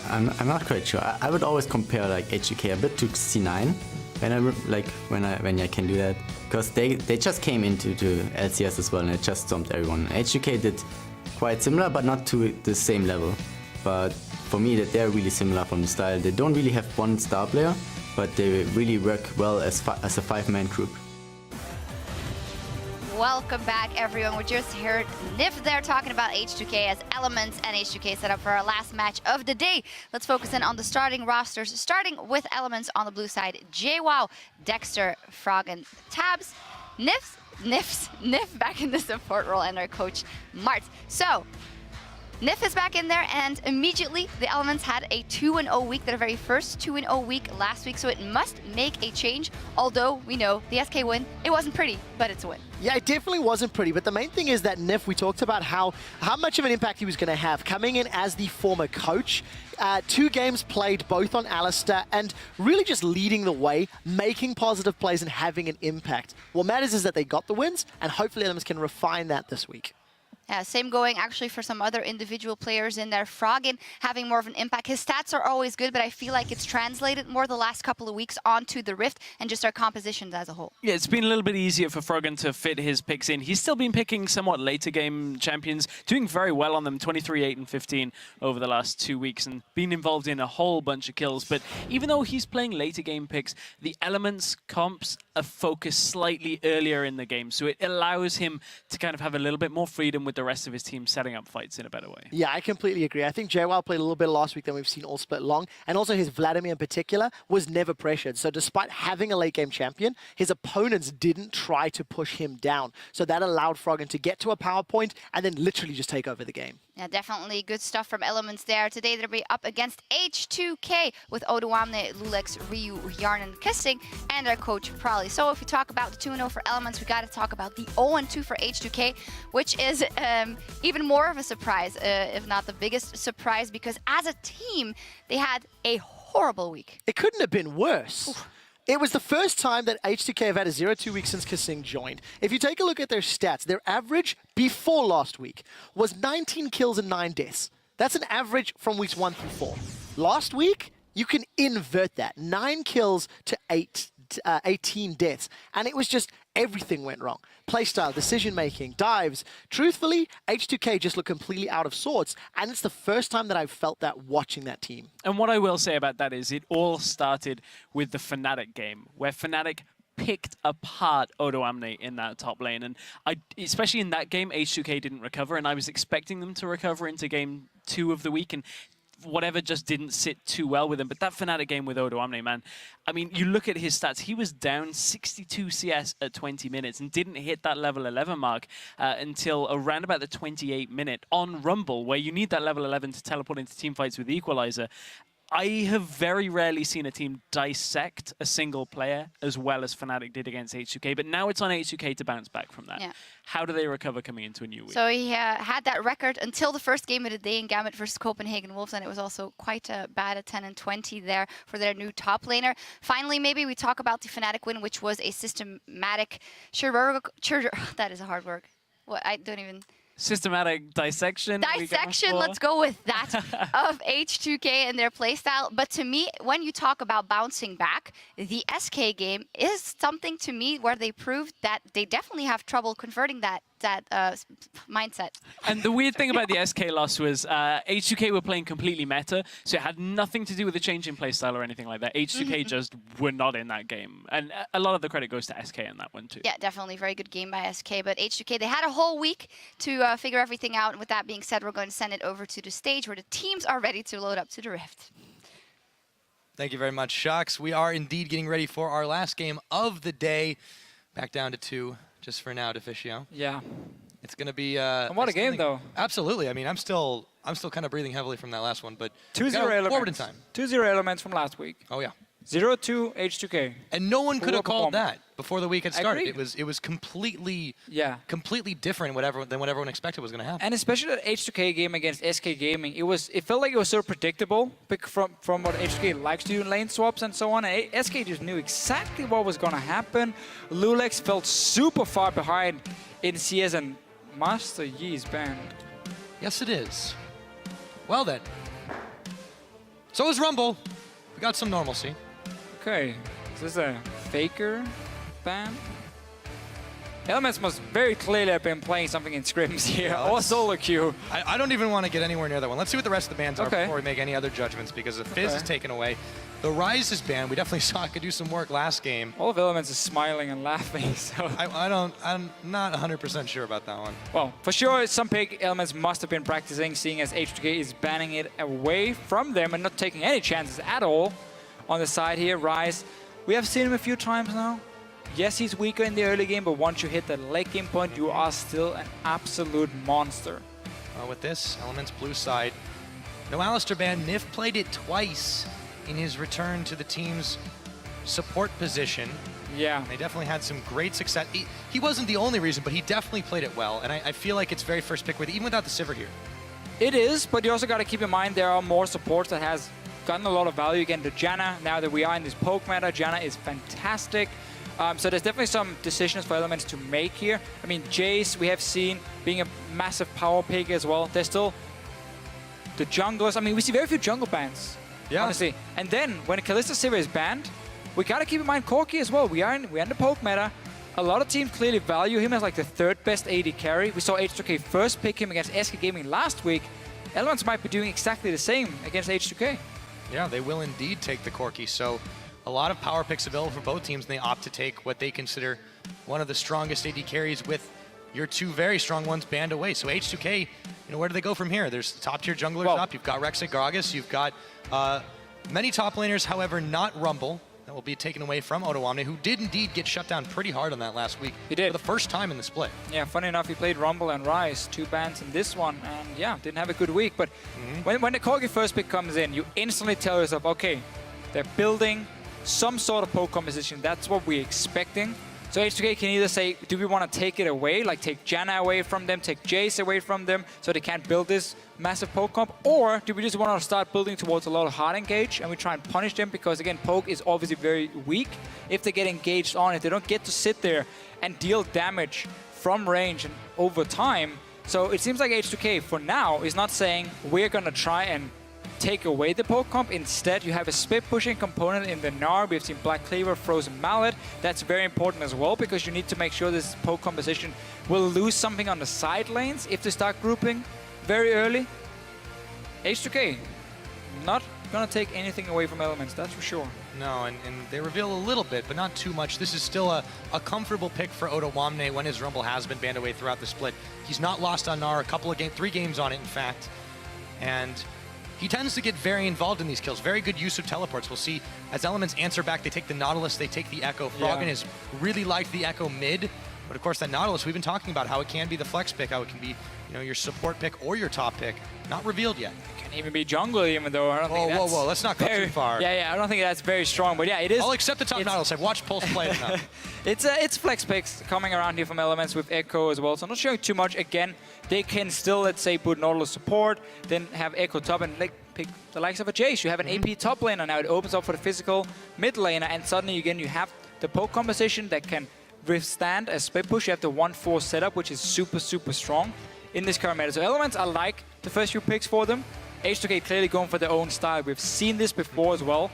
I'm not quite sure. I would always compare like H2k a bit to C9 when I can do that, because they just came into LCS as well and it just stomped everyone. H2k did quite similar, but not to the same level. But for me, that they're really similar from the style. They don't really have one star player, but they really work well as a five-man group. Welcome back, everyone. We just heard Nif there talking about H2k as Elements and H2k set up for our last match of the day. Let's focus in on the starting rosters, starting with Elements on the blue side. JWoww, Dexter, Frog, and Tabs. Nif back in the support role, and our coach, Mart. So, Nif is back in there, and immediately the Elements had a 2-0 week, their very first 2-0 week last week, so it must make a change. Although we know the SK win, it wasn't pretty, but it's a win. Yeah, it definitely wasn't pretty, but the main thing is that Nif, we talked about how much of an impact he was going to have coming in as the former coach. 2 games played both on Alistair and really just leading the way, making positive plays and having an impact. What matters is that they got the wins, and hopefully Elements can refine that this week. Yeah, same going actually for some other individual players in there. Froggen having more of an impact. His stats are always good, but I feel like it's translated more the last couple of weeks onto the Rift and just our compositions as a whole. Yeah, it's been a little bit easier for Froggen to fit his picks in. He's still been picking somewhat later game champions, doing very well on them, 23, 8, and 15 over the last 2 weeks, and been involved in a whole bunch of kills. But even though he's playing later game picks, the Elements comps are focused slightly earlier in the game, so it allows him to kind of have a little bit more freedom with the rest of his team setting up fights in a better way. Yeah, I completely agree. I think JWoww played a little bit last week than we've seen all split long, and also his Vladimir in particular was never pressured. So despite having a late game champion, his opponents didn't try to push him down. So that allowed Froggen to get to a power point and then literally just take over the game. Yeah, definitely good stuff from Elements there. Today they'll be up against H2k with Odoamne, Lulex, Ryu, Yarn, and Kissing, and our coach Prolly. So if we talk about the 2-0 for Elements, we got to talk about the 0-2 for H2k, which is even more of a surprise, if not the biggest surprise, because as a team, they had a horrible week. It couldn't have been worse. Oof. It was the first time that H2k have had a 0-2 week since Kissing joined. If you take a look at their stats, their average before last week was 19 kills and 9 deaths. That's an average from weeks 1 through 4. Last week, you can invert that. 9 kills to 18 deaths. And it was just everything went wrong. Playstyle, decision-making, dives. Truthfully, H2k just looked completely out of sorts. And it's the first time that I've felt that watching that team. And what I will say about that is it all started with the Fnatic game, where Fnatic picked apart Odoamne in that top lane. And especially in that game, H2k didn't recover, and I was expecting them to recover into game 2 of the week, and whatever just didn't sit too well with him. But that Fnatic game with Odoamne, man, I mean, you look at his stats, he was down 62 CS at 20 minutes and didn't hit that level 11 mark until around about the 28 minute on Rumble, where you need that level 11 to teleport into team fights with Equalizer. I have very rarely seen a team dissect a single player as well as Fnatic did against H2k, but now it's on H2k to bounce back from that. Yeah. How do they recover coming into a new week? So he had that record until the first game of the day in Gambit versus Copenhagen Wolves, and it was also quite bad at 10 and 20 there for their new top laner. Finally, maybe we talk about the Fnatic win, which was a systematic... That is a hard word. What, I don't even... Systematic dissection. Let's go with that, of H2k and their playstyle. But to me, when you talk about bouncing back, the SK game is something to me where they proved that they definitely have trouble converting that mindset. And the weird thing about the SK loss was H2k were playing completely meta, so it had nothing to do with the change in playstyle or anything like that. H2k just were not in that game. And a lot of the credit goes to SK in that one too. Yeah, definitely very good game by SK. But H2k, they had a whole week to figure everything out. And with that being said, we're going to send it over to the stage where the teams are ready to load up to the Rift. Thank you very much, Shux. We are indeed getting ready for our last game of the day. Back down to 2. Just for now, Deficio. Yeah. It's going to be... what a game, though. Absolutely. I mean, I'm still kind of breathing heavily from that last one, but 2-0 elements. Forward in time. 2-0 elements from last week. Oh, yeah. 0-2 H2k. And no one could have called that before the week had started. Agreed. It was completely different than what everyone expected was going to happen. And especially that H2k game against SK Gaming, it felt like it was so predictable from what H2k likes to do in lane swaps and so on. And SK just knew exactly what was going to happen. Lulex felt super far behind in CS, and Master Yi is banned. Yes, it is. Well then. So is Rumble. We got some normalcy. Okay, is this a faker ban? Elements must very clearly have been playing something in scrims here, Yeah, or solo queue. I don't even want to get anywhere near that one. Let's see what the rest of the bans are Okay. before we make any other judgments, because the Fizz is taken away. The Rise is banned. We definitely saw it could do some work last game. All of Elements is smiling and laughing, so... I'm not 100% sure about that one. Well, for sure, some big Elements must have been practicing, seeing as H2k is banning it away from them and not taking any chances at all. On the side here, Rise, we have seen him a few times now. Yes, he's weaker in the early game, but once you hit that late game point, you are still an absolute monster. With this, Element's blue side, no Alistair ban. Nif played it twice in his return to the team's support position. Yeah. They definitely had some great success. He wasn't the only reason, but he definitely played it well, and I feel like it's very first pick with even without the Sivir here. It is, but you also got to keep in mind there are more supports that has gotten a lot of value. Again, to Janna, now that we are in this poke meta, Janna is fantastic. So there's definitely some decisions for Elements to make here. I mean, Jace, we have seen being a massive power pick as well. There's still the junglers. I mean, we see very few jungle bans, honestly. And then when Kalista Sivir is banned, we got to keep in mind Corki as well. We're in the poke meta. A lot of teams clearly value him as like the third best AD carry. We saw H2k first pick him against SK Gaming last week. Elements might be doing exactly the same against H2k. Yeah, they will indeed take the Corki. So a lot of power picks available for both teams, and they opt to take what they consider one of the strongest AD carries with your two very strong ones banned away. So H2K, where do they go from here? There's top-tier junglers up. You've got Rek'Sai Gragas. You've got many top laners, however, not Rumble. That will be taken away from Odoamne, who did indeed get shut down pretty hard on that last week. He did. For the first time in the split. Yeah, funny enough, he played Rumble and Rise, 2 bans in this one, and yeah, didn't have a good week. But when the Corgi first pick comes in, you instantly tell yourself, okay, they're building some sort of poke composition. That's what we're expecting. So H2K can either say, do we want to take it away, like take Janna away from them, take Jace away from them, so they can't build this massive poke comp, or do we just want to start building towards a lot of hard engage and we try and punish them, because again, poke is obviously very weak. If they get engaged on, if they don't get to sit there and deal damage from range and over time. So it seems like H2K for now is not saying we're going to try and take away the poke comp. Instead, you have a split pushing component in the Gnar. We've seen Black Cleaver, Frozen Mallet. That's very important as well, because you need to make sure this poke composition will lose something on the side lanes if they start grouping very early. H2K not gonna take anything away from Elements, that's for sure. No, and they reveal a little bit, but not too much. This is still a comfortable pick for Odoamne when his Rumble has been banned away throughout the split. He's not lost on Gnar, 3 games on it, in fact. And he tends to get very involved in these kills. Very good use of teleports. We'll see as Elements answer back, they take the Nautilus, they take the Echo. Froggen has really liked the Echo mid, but of course that Nautilus, we've been talking about how it can be the flex pick, how it can be, your support pick or your top pick. Not revealed yet. Can even be jungle, even though I don't think that's... Whoa, let's not go too far. Yeah, I don't think that's very strong, but yeah, it is. I'll accept the top Nautilus. I've watched Pulse play enough. It's flex picks coming around here from Elements with Echo as well, so I'm not showing too much. Again, they can still, let's say, put Nautilus support, then have Echo top and pick the likes of a Jace. You have an AP top laner now. It opens up for the physical mid laner, and suddenly again you have the poke composition that can withstand a split push. You have the 1-4 setup, which is super, super strong in this current meta. So Elements, I like the first few picks for them. H2K clearly going for their own style. We've seen this before as well.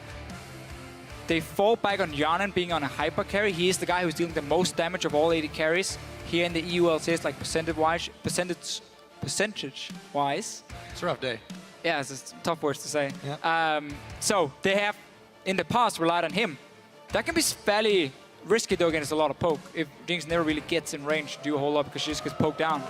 They fall back on Yarnan being on a hyper carry. He is the guy who's dealing the most damage of all 80 carries here in the EU LCS, like percentage-wise. It's a rough day. Yeah, it's tough words to say. Yeah. So they have, in the past, relied on him. That can be fairly risky, though, against a lot of poke. If Jinx never really gets in range to do a whole lot because she just gets poked down.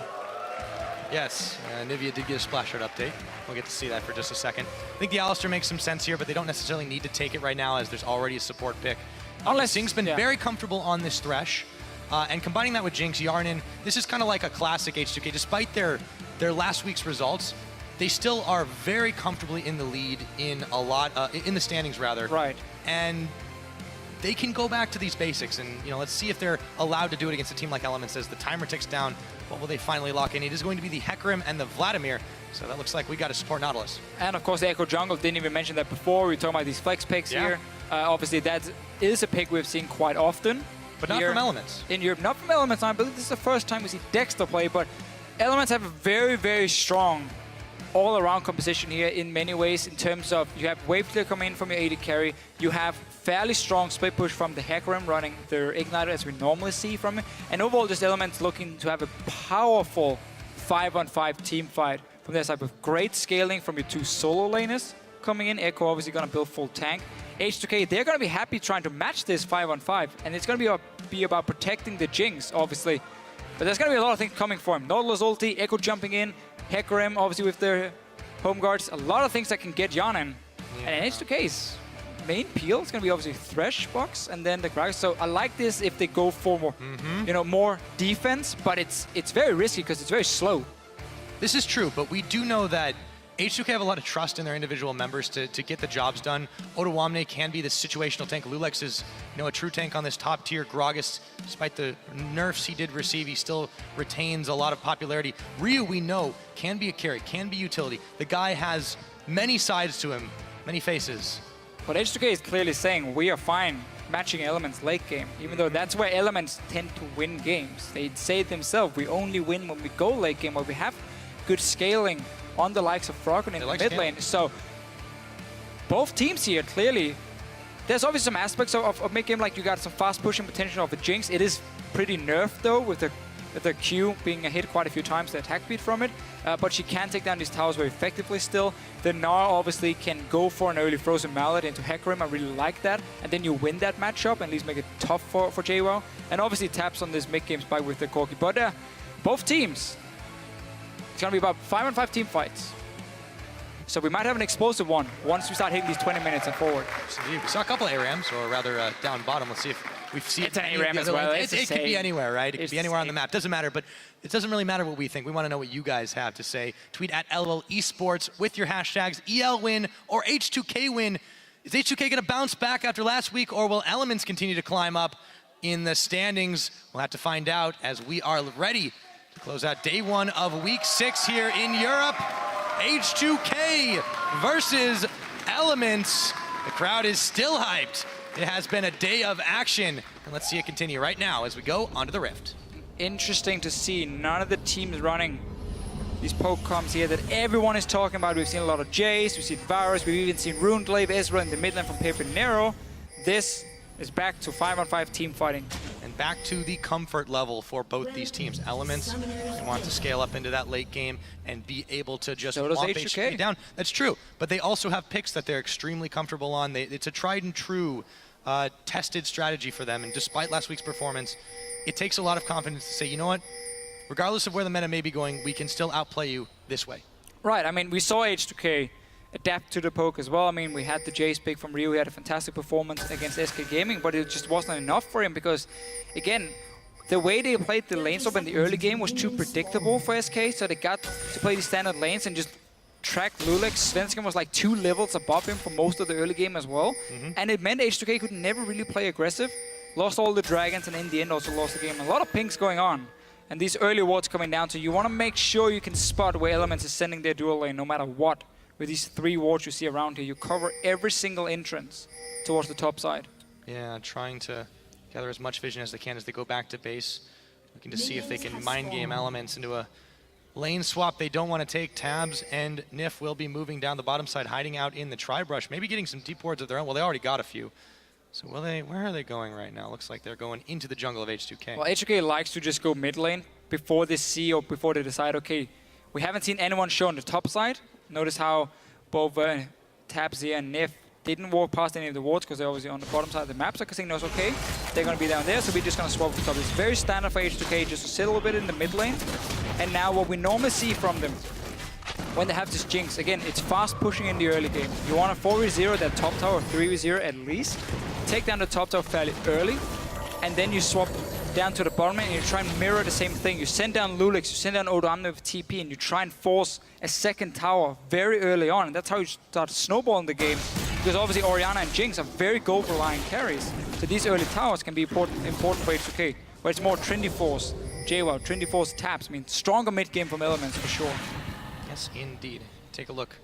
Yes, Nivea did get a splash art update. We'll get to see that for just a second. I think the Alistair makes some sense here, but they don't necessarily need to take it right now as there's already a support pick. Unless Jinx been very comfortable on this Thresh, and combining that with Jinx, Yarnan, this is kind of like a classic H2K. Despite their last week's results, they still are very comfortably in the lead in a lot, in the standings rather. Right. And they can go back to these basics, and let's see if they're allowed to do it against a team like Elements. As the timer ticks down, what will they finally lock in? It is going to be the Hecarim and the Vladimir, so that looks like we got to support Nautilus. And of course the Echo Jungle, didn't even mention that before. We were talking about these flex picks here. Obviously that is a pick we've seen quite often. But not from Elements. In Europe, not from Elements. I believe this is the first time we see Dexter play, but Elements have a very, very strong all-around composition here in many ways in terms of you have wave clear coming in from your AD carry, you have fairly strong split push from the Hecarim running their Igniter as we normally see from it, and overall just Elements looking to have a powerful 5-on-5 team fight from their side with great scaling from your two solo laners coming in. Echo obviously going to build full tank. H2k, they're going to be happy trying to match this 5-on-5, and it's going to be about protecting the Jinx, obviously. But there's going to be a lot of things coming for him. Nautilus ulti, Echo jumping in, Hecarim obviously with their home guards. A lot of things that can get Jan in. Yeah. And H2k's main peel is going to be obviously Thresh box and then the Gragas. So I like this if they go for more, you know, more defense, but it's very risky because it's very slow. This is true, but we do know that H2k have a lot of trust in their individual members to get the jobs done. Odoamne can be this situational tank. Lulex is, you know, a true tank on this top tier. Gragas, despite the nerfs he did receive, he still retains a lot of popularity. Ryu, we know, can be a carry, can be utility. The guy has many sides to him, many faces. But H2k is clearly saying we are fine matching Elements late game, even though that's where Elements tend to win games. They say it themselves, we only win when we go late game, where we have good scaling on the likes of Froggen in the mid lane. So both teams here clearly, there's obviously some aspects of mid-game, like you got some fast pushing potential of a Jinx. It is pretty nerfed though, with the Q being hit quite a few times, the attack speed from it. But she can take down these towers very effectively still. The Gnar obviously can go for an early Frozen Mallet into Hecarim. I really like that. And then you win that matchup and at least make it tough for JWoww. And obviously taps on this mid-game spike with the Corki. But both teams, it's going to be about 5-on-5 team fights. So we might have an explosive one once we start hitting these 20 minutes and forward. We saw a couple ARAMs, or rather down bottom. Let's see if we've seen it's an ARAM as well. It could be anywhere, right? It could be anywhere on the map. Doesn't matter, but it doesn't really matter what we think. We want to know what you guys have to say. Tweet at LOL Esports with your hashtags EL win or H2K win. Is H2K going to bounce back after last week, or will Elements continue to climb up in the standings? We'll have to find out as we are ready to close out day one of week 6 here in Europe. H2K versus Elements. The crowd is still hyped. It has been a day of action. And let's see it continue right now as we go onto the Rift. Interesting to see none of the teams running these poke comms here that everyone is talking about. We've seen a lot of Jace, we've seen Varus, we've even seen Runeglaive, Ezreal in the mid lane from Paper Nero. This is back to 5-on-5 team fighting. And back to the comfort level for both these teams. Elements want to scale up into that late game and be able to just so does womp H2K. HP down. That's true, but they also have picks that they're extremely comfortable on. It's a tried and true tested strategy for them, and despite last week's performance, it takes a lot of confidence to say, you know what, regardless of where the meta may be going, we can still outplay you this way. Right, I mean, we saw H2K adapt to the poke as well. I mean, we had the Jace pick from Ryu. He had a fantastic performance against SK Gaming, but it just wasn't enough for him because, again, the way they played the lane swap in the early game was too predictable for SK, so they got to play the standard lanes and just track Lulex. Svensson was like 2 levels above him for most of the early game as well, and it meant H2K could never really play aggressive. Lost all the dragons, and in the end also lost the game. A lot of pings going on, and these early wards coming down, so you want to make sure you can spot where Elements is sending their dual lane no matter what. With these 3 wards you see around here, you cover every single entrance towards the top side. Yeah, trying to gather as much vision as they can as they go back to base, looking to see if they can mind game Elements into a lane swap they don't want to take. Tabs and Nif will be moving down the bottom side, hiding out in the tri-brush, maybe getting some deep wards of their own. Well, they already got a few. So will they? Where are they going right now? Looks like they're going into the jungle of H2K. Well, H2K likes to just go mid lane before they see or before they decide, okay, we haven't seen anyone show on the top side. Notice how both Tabs here and Nif didn't walk past any of the wards because they're obviously on the bottom side of the map. So Casing knows, okay, they're going to be down there, so we're just going to swap the top. It's very standard for H2K just to sit a little bit in the mid lane. And now what we normally see from them when they have this Jinx, again, it's fast pushing in the early game. You want a 4v0 that top tower, 3v0 at least. Take down the top tower fairly early, and then you swap down to the bottom lane and you try and mirror the same thing. You send down Lulex, you send down Odoamne with TP, and you try and force a second tower very early on. And that's how you start snowballing the game, because obviously Orianna and Jinx are very gold-reliant carries. So these early towers can be important for H2K, where it's more Trinity Force, JWoww, Trinity Force taps. I mean, stronger mid-game from Elements for sure. Yes, indeed. Take a look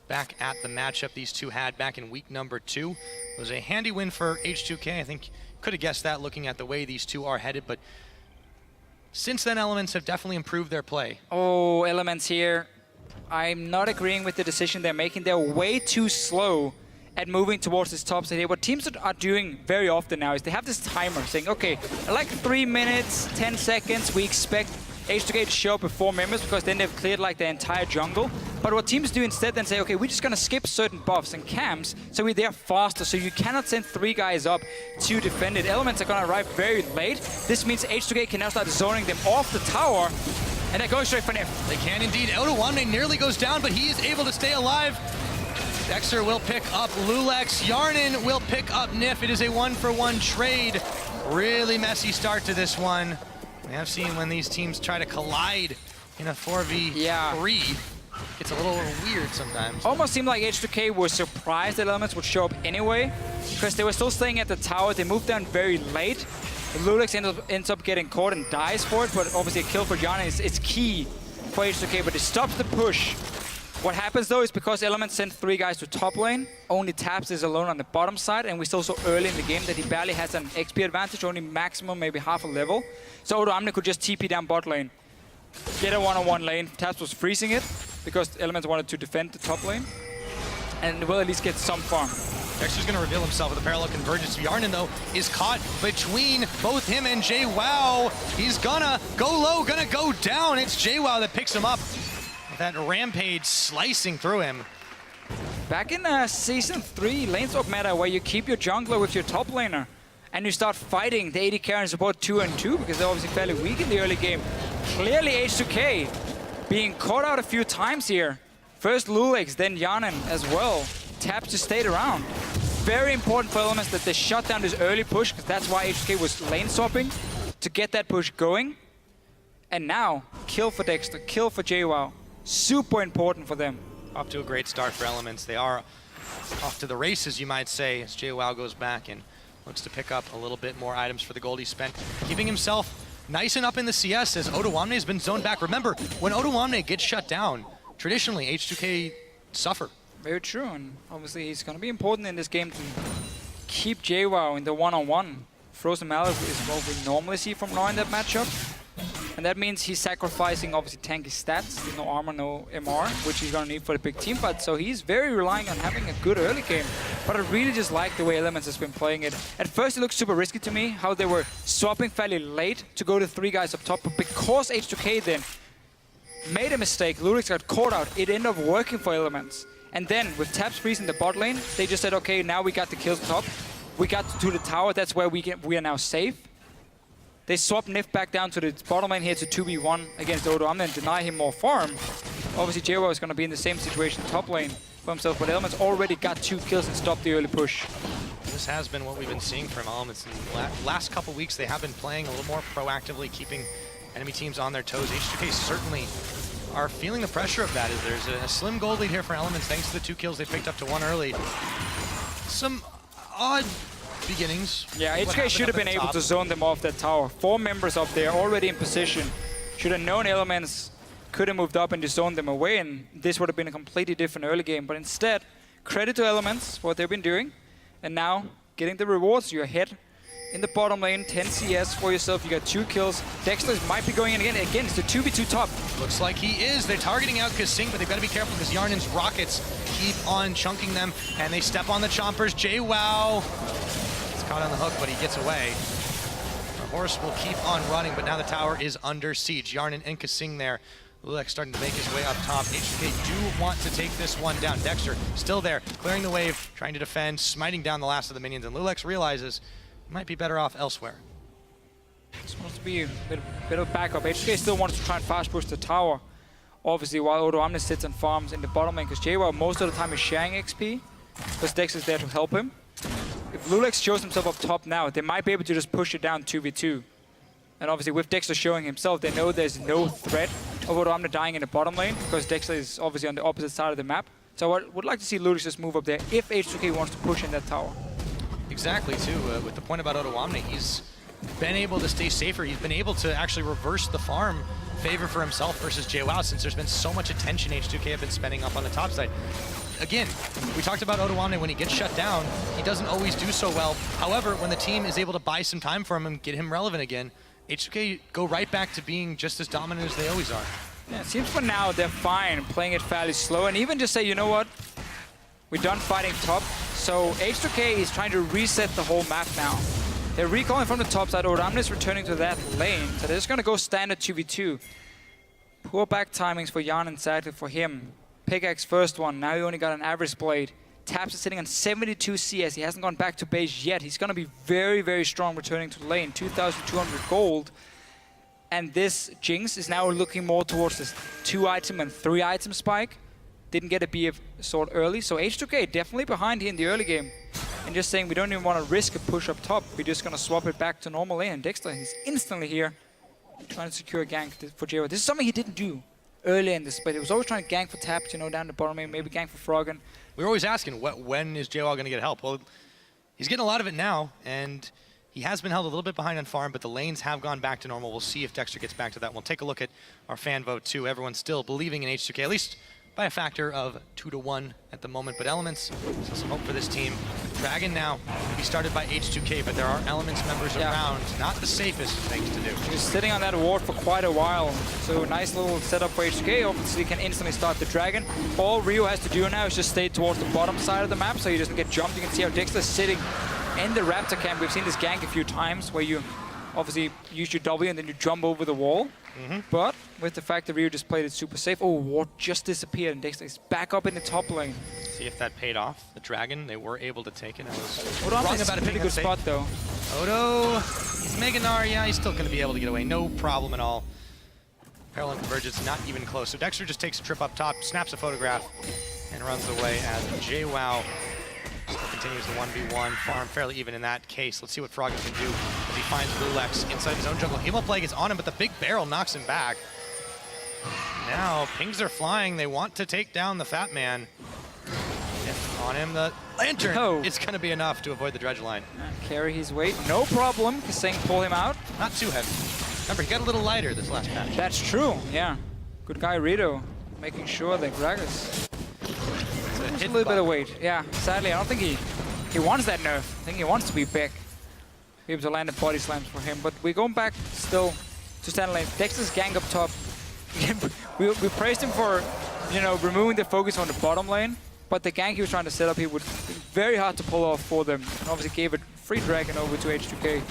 back at the matchup these two had back in week number 2. It was a handy win for H2K. I think could have guessed that looking at the way these two are headed, but since then Elements have definitely improved their play. Oh, Elements here. I'm not agreeing with the decision they're making. They're way too slow at moving towards this top side here. What teams are doing very often now is they have this timer saying, okay, at like 3 minutes, 10 seconds, we expect H2k to show up with 4 members because then they've cleared like the entire jungle. But what teams do instead then say, okay, we're just gonna skip certain buffs and camps so we're there faster. So you cannot send 3 guys up to defend it. Elements are gonna arrive very late. This means H2k can now start zoning them off the tower, and they're going straight for Nif. They can indeed. Odoamne nearly goes down, but he is able to stay alive. Dexter will pick up Lulex. Yarnin will pick up Nif. It is a 1-for-1 trade. Really messy start to this one. We have seen when these teams try to collide in a 4v3, it's a little weird sometimes. Almost seemed like H2k was surprised that Elements would show up anyway, because they were still staying at the tower. They moved down very late. Lulex ends up getting caught and dies for it, but obviously a kill for Yarnin is key for H2k, but it stops the push. What happens though is because Elements sent 3 guys to top lane, only Taps is alone on the bottom side, and we still saw early in the game that he barely has an XP advantage, only maximum maybe half a level. So Odoamne could just TP down bot lane, get a one-on-one lane. Taps was freezing it because Elements wanted to defend the top lane, and will at least get some farm. Dexter's gonna reveal himself with a parallel convergence. Yarnin though is caught between both him and JWoww. He's gonna go low, gonna go down. It's JWoww that picks him up. That rampage slicing through him. Back in Season 3 lane swap meta, where you keep your jungler with your top laner, and you start fighting the AD carry and support 2 and 2, because they're obviously fairly weak in the early game. Clearly H2k being caught out a few times here. First Lulex, then Yarnin as well. Taps just stayed around. Very important for Elements that they shut down this early push, because that's why H2k was lane swapping, to get that push going. And now, kill for Dexter, kill for JWoww. Super important for them. Off to a great start for Elements. They are off to the races, you might say, as JWoww goes back and looks to pick up a little bit more items for the gold he spent. Keeping himself nice and up in the CS as Odoamne has been zoned back. Remember, when Odoamne gets shut down, traditionally H2k suffer. Very true, and obviously he's going to be important in this game to keep JWoww in the one-on-one. Frozen Mallet is what we normally see from Noah in that matchup. And that means he's sacrificing obviously tanky stats, no armor, no MR, which he's gonna need for the big team fight. So he's very relying on having a good early game. But I really just like the way Elements has been playing it. At first it looked super risky to me, how they were swapping fairly late to go to 3 guys up top. But because H2k then made a mistake, Lulex got caught out, it ended up working for Elements. And then with Taps freezing the bot lane, they just said, okay, now we got the kills top. We got to the tower, that's where we are now safe. They swap Nif back down to the bottom lane here to 2v1 against Odoamne and deny him more farm. Obviously JWoww is going to be in the same situation top lane for himself, but Elements already got 2 kills and stopped the early push. This has been what we've been seeing from Elements in the last couple weeks. They have been playing a little more proactively, keeping enemy teams on their toes. H2k certainly are feeling the pressure of that, as there's a slim gold lead here for Elements thanks to the 2 kills they picked up to 1 early. Some odd beginnings. Yeah, H2k should have been able to zone them off that tower. 4 members up there already in position. Should have known Elements could have moved up and just zoned them away, and this would have been a completely different early game. But instead, credit to Elements for what they've been doing. And now, getting the rewards. You're ahead in the bottom lane, 10 CS for yourself. You got 2 kills. Dexter might be going in again. Again, it's the 2v2 top. Looks like he is. They're targeting out Kasing, but they've got to be careful because Yarnin's rockets keep on chunking them, and they step on the chompers. JWoww is caught on the hook, but he gets away. The horse will keep on running, but now the tower is under siege. Yarnin and Kasing there. Lulex starting to make his way up top. H2k do want to take this one down. Dexter still there, clearing the wave, trying to defend, smiting down the last of the minions, and Lulex realizes he might be better off elsewhere. Just wants to be a bit of backup. H2k still wants to try and fast push the tower. Obviously, while Odoamne sits and farms in the bottom lane, because JWoww most of the time is sharing XP, because Dex is there to help him. If Lulex shows himself up top now, they might be able to just push it down 2v2. And obviously with Dexter showing himself, they know there's no threat of Odoamne dying in the bottom lane, because Dexter is obviously on the opposite side of the map. So I would like to see Lulex just move up there if H2k wants to push in that tower. Exactly, too. With the point about Odoamne, he's been able to stay safer. He's been able to actually reverse the farm favor for himself versus JWoww, since there's been so much attention H2k have been spending up on the top side. Again, we talked about Odoamne. When he gets shut down, he doesn't always do so well. However, when the team is able to buy some time for him and get him relevant again, H2k go right back to being just as dominant as they always are. Yeah, it seems for now they're fine playing it fairly slow, and even just say, you know what, we're done fighting top. So H2k is trying to reset the whole map now. They're recalling from the top side. Odamne is returning to that lane, so they're just going to go standard 2v2. Poor back timings for Jan and sadly for him. Pickaxe first one, now he only got an average blade. Taps is sitting on 72 CS, he hasn't gone back to base yet. He's going to be very, very strong returning to the lane, 2,200 gold. And this Jinx is now looking more towards this 2-item and 3-item spike. Didn't get a BF sword early, so H2k definitely behind here in the early game. And just saying we don't even want to risk a push up top. We're just going to swap it back to normal lane. And Dexter, he's instantly here trying to secure a gank for J1. This is something he didn't do earlier in this split. He was always trying to gank for Taps, you know, down the bottom lane, maybe gank for Froggen. We were always asking, when is JWoww going to get help? Well, he's getting a lot of it now, and he has been held a little bit behind on farm, but the lanes have gone back to normal. We'll see if Dexter gets back to that. We'll take a look at our fan vote, too. Everyone's still believing in H2k, at least by a factor of 2-1 at the moment. But Elements, still some hope for this team. Dragon now will be started by H2k, but there are Elements members around. Not the safest things to do. He was sitting on that ward for quite a while, so nice little setup for H2k. Obviously, can instantly start the Dragon. All Rio has to do now is just stay towards the bottom side of the map, so he doesn't get jumped. You can see how Dexter's sitting in the Raptor camp. We've seen this gank a few times, where you obviously use your W and then you jump over the wall. But with the fact that Rio just played it super safe, oh, ward just disappeared, and Dexter is back up in the top lane. See if that paid off. The Dragon, they were able to take it. I was Wrong wrong about a it pretty being good spot, though. Odo, he's Meganar, yeah, he's still going to be able to get away. No problem at all. Parallel Convergence, not even close. So Dexter just takes a trip up top, snaps a photograph, and runs away as JWoww continues the 1v1. Farm fairly even in that case. Let's see what Froggen can do as he finds Lulex inside his own jungle. Hemoplague is on him, but the big barrel knocks him back. Now, pings are flying. They want to take down the Fat Man. If on him, the Lantern. Oh. It's going to be enough to avoid the dredge line. Carry his weight, no problem. Kasing pull him out. Not too heavy. Remember, he got a little lighter this last patch. That's true, yeah. Good guy Rito, making sure that Gragas a little bit of weight. Yeah, sadly, I don't think he wants that nerf. I think he wants to be big. Be able to land the body slams for him. But we're going back still to stand lane. Dexter's gang up top. we praised him for, you know, removing the focus on the bottom lane. But the gank he was trying to set up, he would be very hard to pull off for them. And obviously gave it free Dragon over to H2k.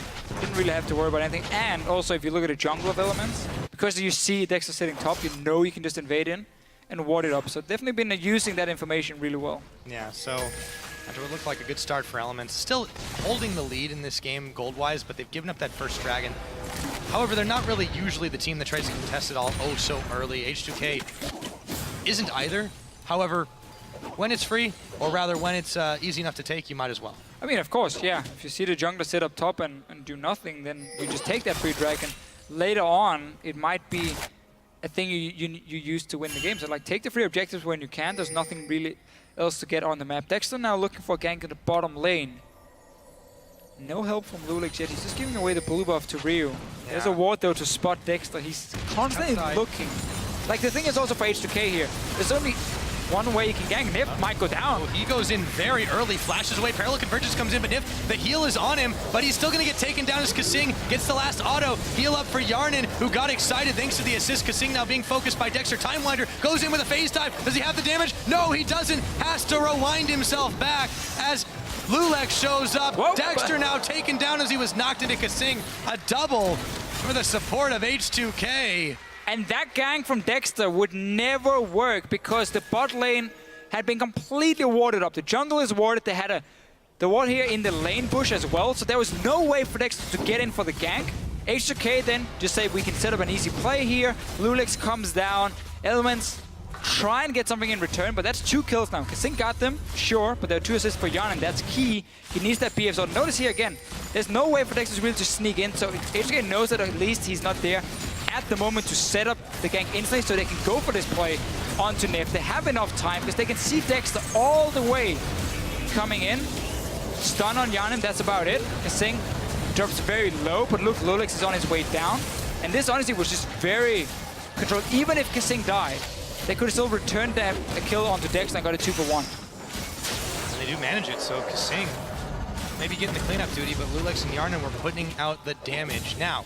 Didn't really have to worry about anything. And also, if you look at the jungle of Elements, because you see Dexter sitting top, you know you can just invade in and ward it up. So definitely been using that information really well. Yeah, so after what looked like a good start for Elements, still holding the lead in this game gold-wise, but they've given up that first Dragon. However, they're not really usually the team that tries to contest it all oh so early. H2k isn't either. However, when it's free, or rather when it's easy enough to take, you might as well. I mean, of course, yeah. If you see the jungler sit up top and do nothing, then you just take that free Dragon. Later on, it might be a thing you use to win the game. So like, take the free objectives when you can. There's nothing really else to get on the map. Dexter now looking for a gank in the bottom lane. No help from Lulex yet. He's just giving away the blue buff to Ryu. Yeah. There's a ward though to spot Dexter. He's constantly looking. Like, the thing is also for H2k here, there's only one way you can gank. Nif might go down. Oh, he goes in very early, flashes away. Parallel Convergence comes in, but Nif, the heal is on him, but he's still going to get taken down as Kasing gets the last auto. Heal up for Yarnan, who got excited thanks to the assist. Kasing now being focused by Dexter. Timewinder goes in with a phase dive. Does he have the damage? No, he doesn't. Has to rewind himself back as Lulex shows up. Whoa. Dexter now taken down as he was knocked into Kasing. A double for the support of H2k. And that gank from Dexter would never work because the bot lane had been completely warded up. The jungle is warded. They had the ward here in the lane push as well. So there was no way for Dexter to get in for the gank. H2k then just say we can set up an easy play here. Lulex comes down. Elements try and get something in return, but that's 2 kills now. Kasing got them, sure, but there are 2 assists for Jan, and that's key. He needs that BF. So notice here again, there's no way for Dexter really to sneak in. So H2k knows that at least he's not there at the moment to set up the gank instantly so they can go for this play onto Nif. They have enough time because they can see Dexter all the way coming in. Stun on Yanin, that's about it. Kasing drops very low, but look, Lulex is on his way down. And this honestly was just very controlled. Even if Kasing died, they could have still returned a kill onto Dexter and got a 2-for-1. And they do manage it, so Kasing maybe getting the cleanup duty, but Lulex and Yarnan were putting out the damage. Now,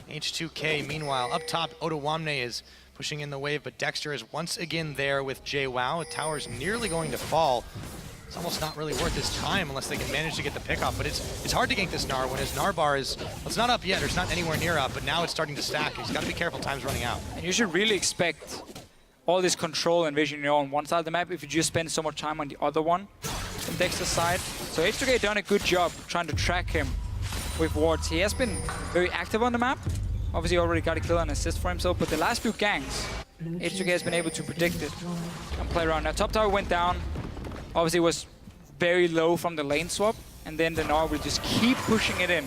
H2k, meanwhile, up top, Odawamne is pushing in the wave, but Dexter is once again there with JWoww. Tower's nearly going to fall. It's almost not really worth his time unless they can manage to get the pick off, but it's hard to gank this Gnar when his Gnar bar is, well, it's not up yet, or it's not anywhere near up, but now it's starting to stack. He's got to be careful, time's running out. And you should really expect all this control and vision on one side of the map if you just spend so much time on the other one from Dexter's side. So H2k done a good job trying to track him with wards. He has been very active on the map. Obviously already got a kill and assist for himself, but the last few ganks, H2k has been able to predict it and play around. Now top tower went down. Obviously was very low from the lane swap, and then the Gnar will just keep pushing it in.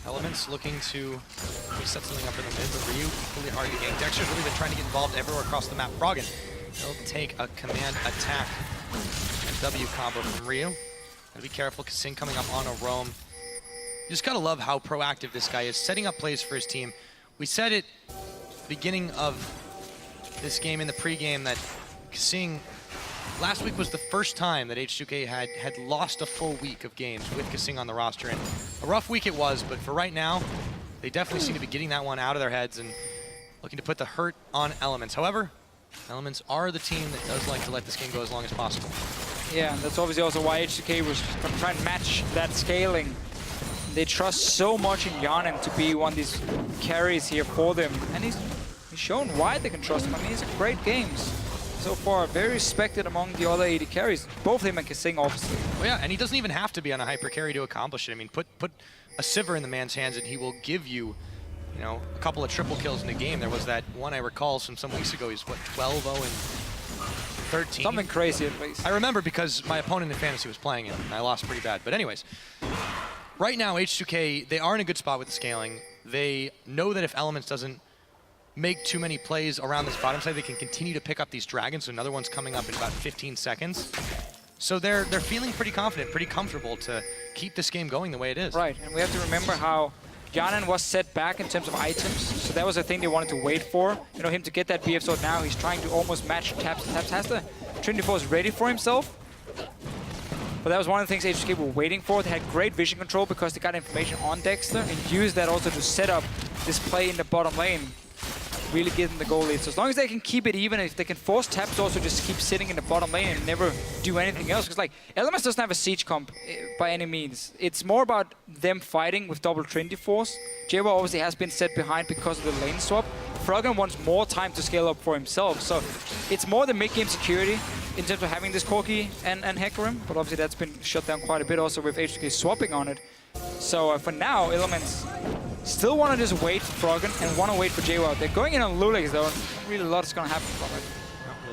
Elements looking to set something up in the mid, but Ryu equally hard to gank. Dexter's really been trying to get involved everywhere across the map. Froggen, he'll take a command attack and W combo from Ryu. Gotta be careful, Kasing coming up on a roam. You just gotta love how proactive this guy is, setting up plays for his team. We said it beginning of this game in the pregame that Kasing, last week was the first time that H2k had lost a full week of games with Kasing on the roster, and a rough week it was, but for right now, they definitely seem to be getting that one out of their heads and looking to put the hurt on Elements. However, Elements are the team that does like to let this game go as long as possible. Yeah, and that's obviously also why H2k was trying to match that scaling. They trust so much in Yarnin to be one of these carries here for them, and he's shown why they can trust him. I mean, he's a great games so far, very respected among the other AD carries, both him and Kasing, obviously. Well, yeah, and he doesn't even have to be on a hyper carry to accomplish it. I mean, put a Sivir in the man's hands and he will give you, you know, a couple of triple kills in a game. There was that one I recall from some weeks ago. He's what, 12-0 and 13? Something crazy at least. I remember because my opponent in fantasy was playing it and I lost pretty bad. But anyways, right now H2k, they are in a good spot with the scaling. They know that if Elements doesn't make too many plays around this bottom side, they can continue to pick up these dragons. So another one's coming up in about 15 seconds. So they're feeling pretty confident, pretty comfortable to keep this game going the way it is. Right, and we have to remember how Yarnin was set back in terms of items. So that was a thing they wanted to wait for. You know, him to get that BF sword now, he's trying to almost match Taps. Taps has the Trinity Force ready for himself. But that was one of the things H2k were waiting for. They had great vision control because they got information on Dexter and used that also to set up this play in the bottom lane. Really give them the goal lead. So as long as they can keep it even, if they can force Taps also just keep sitting in the bottom lane and never do anything else. Because like, Elements doesn't have a siege comp by any means. It's more about them fighting with double Trinity Force. JWoww obviously has been set behind because of the lane swap. Froggen wants more time to scale up for himself. So it's more the mid-game security in terms of having this Corki and Hecarim. But obviously that's been shut down quite a bit also with H2k swapping on it. So for now, Elements still want to just wait for Froggen and want to wait for JWoww. They're going in on Lulex though, and really a lot is going to happen from it.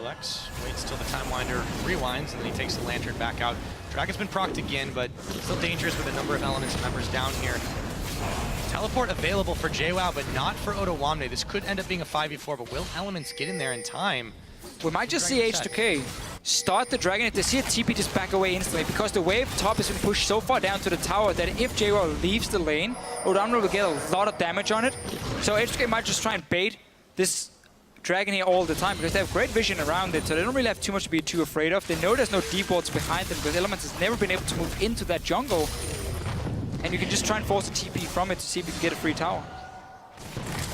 Well, Lulex waits till the Time Winder rewinds, and then he takes the Lantern back out. Dragon's been procced again, but still dangerous with a number of Elements members down here. Teleport available for JWoww, but not for Ottawamne. This could end up being a 5v4, but will Elements get in there in time? We might just see H2k start the Dragon. If they see a TP, just back away instantly, because the wave top has been pushed so far down to the tower that if JWoww leaves the lane, Ottawamne will get a lot of damage on it. So H2k might just try and bait this Dragon here all the time because they have great vision around it, so they don't really have too much to be too afraid of. They know there's no defaults behind them because Elements has never been able to move into that jungle. And you can just try and force a TP from it to see if you can get a free tower.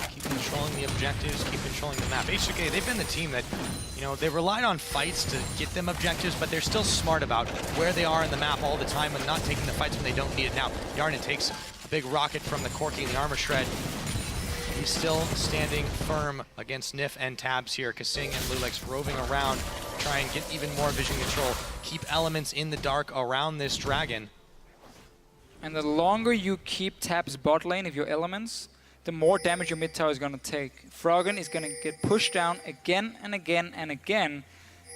Keep controlling the objectives, keep controlling the map. H2k, they've been the team that, you know, they relied on fights to get them objectives, but they're still smart about where they are in the map all the time and not taking the fights when they don't need it. Now, Yarnin takes a big rocket from the Corki and the armor shred. He's still standing firm against Nif and Tabs here. Kasing and Lulex roving around, try and get even more vision control. Keep Elements in the dark around this Dragon. And the longer you keep Tabs bot lane, if you're Elements, the more damage your mid tower is going to take. Froggen is going to get pushed down again and again and again.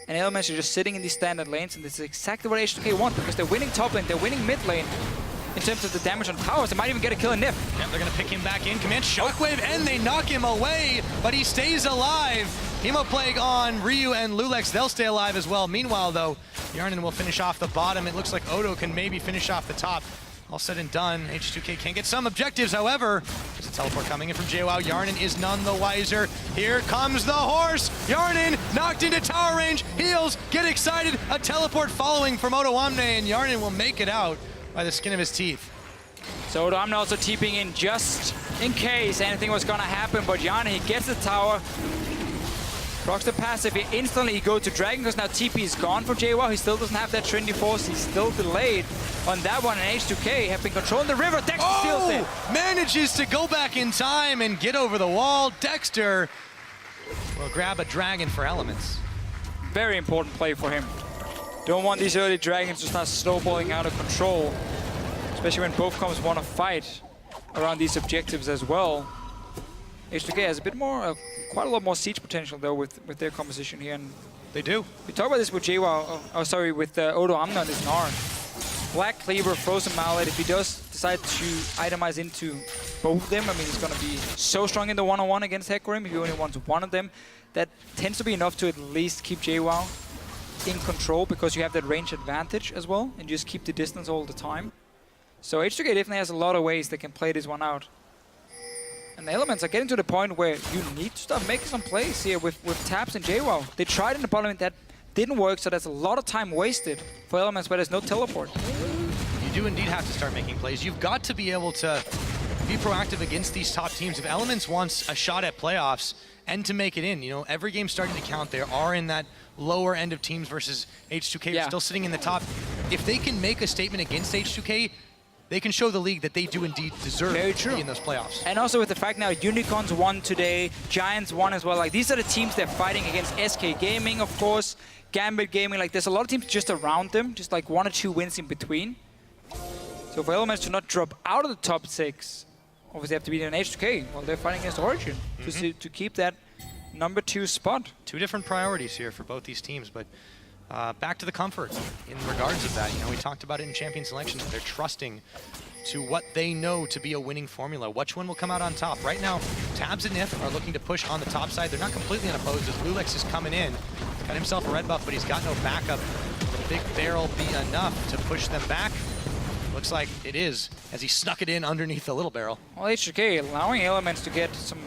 And Elements are just sitting in these standard lanes, and this is exactly what H2k want, because they're winning top lane, they're winning mid lane. In terms of the damage on towers, they might even get a kill in Nif. Yep, they're going to pick him back in. Command Shockwave, and they knock him away, but he stays alive. Hemoplague on Ryu and Lulex, they'll stay alive as well. Meanwhile, though, Yarnin will finish off the bottom. It looks like Odo can maybe finish off the top. All said and done, H2k can get some objectives, however. There's a teleport coming in from JWoww. Yarnin is none the wiser. Here comes the horse. Yarnin knocked into tower range. Heals, get excited. A teleport following from Ottawamne, and Yarnin will make it out by the skin of his teeth. So Ottawamne also TPing in just in case anything was gonna happen. But Yana, he gets the tower. Procs the passive, he instantly go to Dragon because now TP is gone from JWoww. He still doesn't have that Trinity Force. He's still delayed on that one. And H2k have been controlling the river. Dexter steals it. Manages to go back in time and get over the wall. Dexter will grab a Dragon for Elements. Very important play for him. Don't want these early Dragons to start snowballing out of control. Especially when both comps want to fight around these objectives as well. H2k has a bit more, quite a lot more siege potential though with their composition here. And they do. We talk about this with JWoww, with Odo Amna and this Gnar. Black Cleaver, Frozen Mallet, if he does decide to itemize into both of them, I mean, he's going to be so strong in the one-on-one against Hecarim. If he only wants one of them, that tends to be enough to at least keep JWoww in control because you have that range advantage as well and just keep the distance all the time. So H2k definitely has a lot of ways they can play this one out. And the Elements are getting to the point where you need to start making some plays here with Taps and JWoww. They tried in the bottom lane, that didn't work, so that's a lot of time wasted for Elements, but there's no teleport. You do indeed have to start making plays. You've got to be able to be proactive against these top teams. If Elements wants a shot at playoffs and to make it in, you know, every game's starting to count. They are in that lower end of teams versus H2k, still sitting in the top. If they can make a statement against H2k, they can show the league that they do indeed deserve to be in those playoffs. And also with the fact now Unicorns won today, Giants won as well. Like, these are the teams they're fighting against. SK Gaming, of course, Gambit Gaming. Like, there's a lot of teams just around them, just like 1 or 2 wins in between. So for Elements to not drop out of the top 6, obviously they have to beat an H2k while they're fighting against Origin to keep that number 2 spot. 2 different priorities here for both these teams, but back to the comfort in regards of that. You know, we talked about it in champion selection. They're trusting to what they know to be a winning formula. Which one will come out on top? Right now, Tabs and Nif are looking to push on the top side. They're not completely unopposed as Lulex is coming in. Got himself a red buff, but he's got no backup. The big barrel be enough to push them back? Looks like it is, as he snuck it in underneath the little barrel. Well, H2k allowing Elements to get some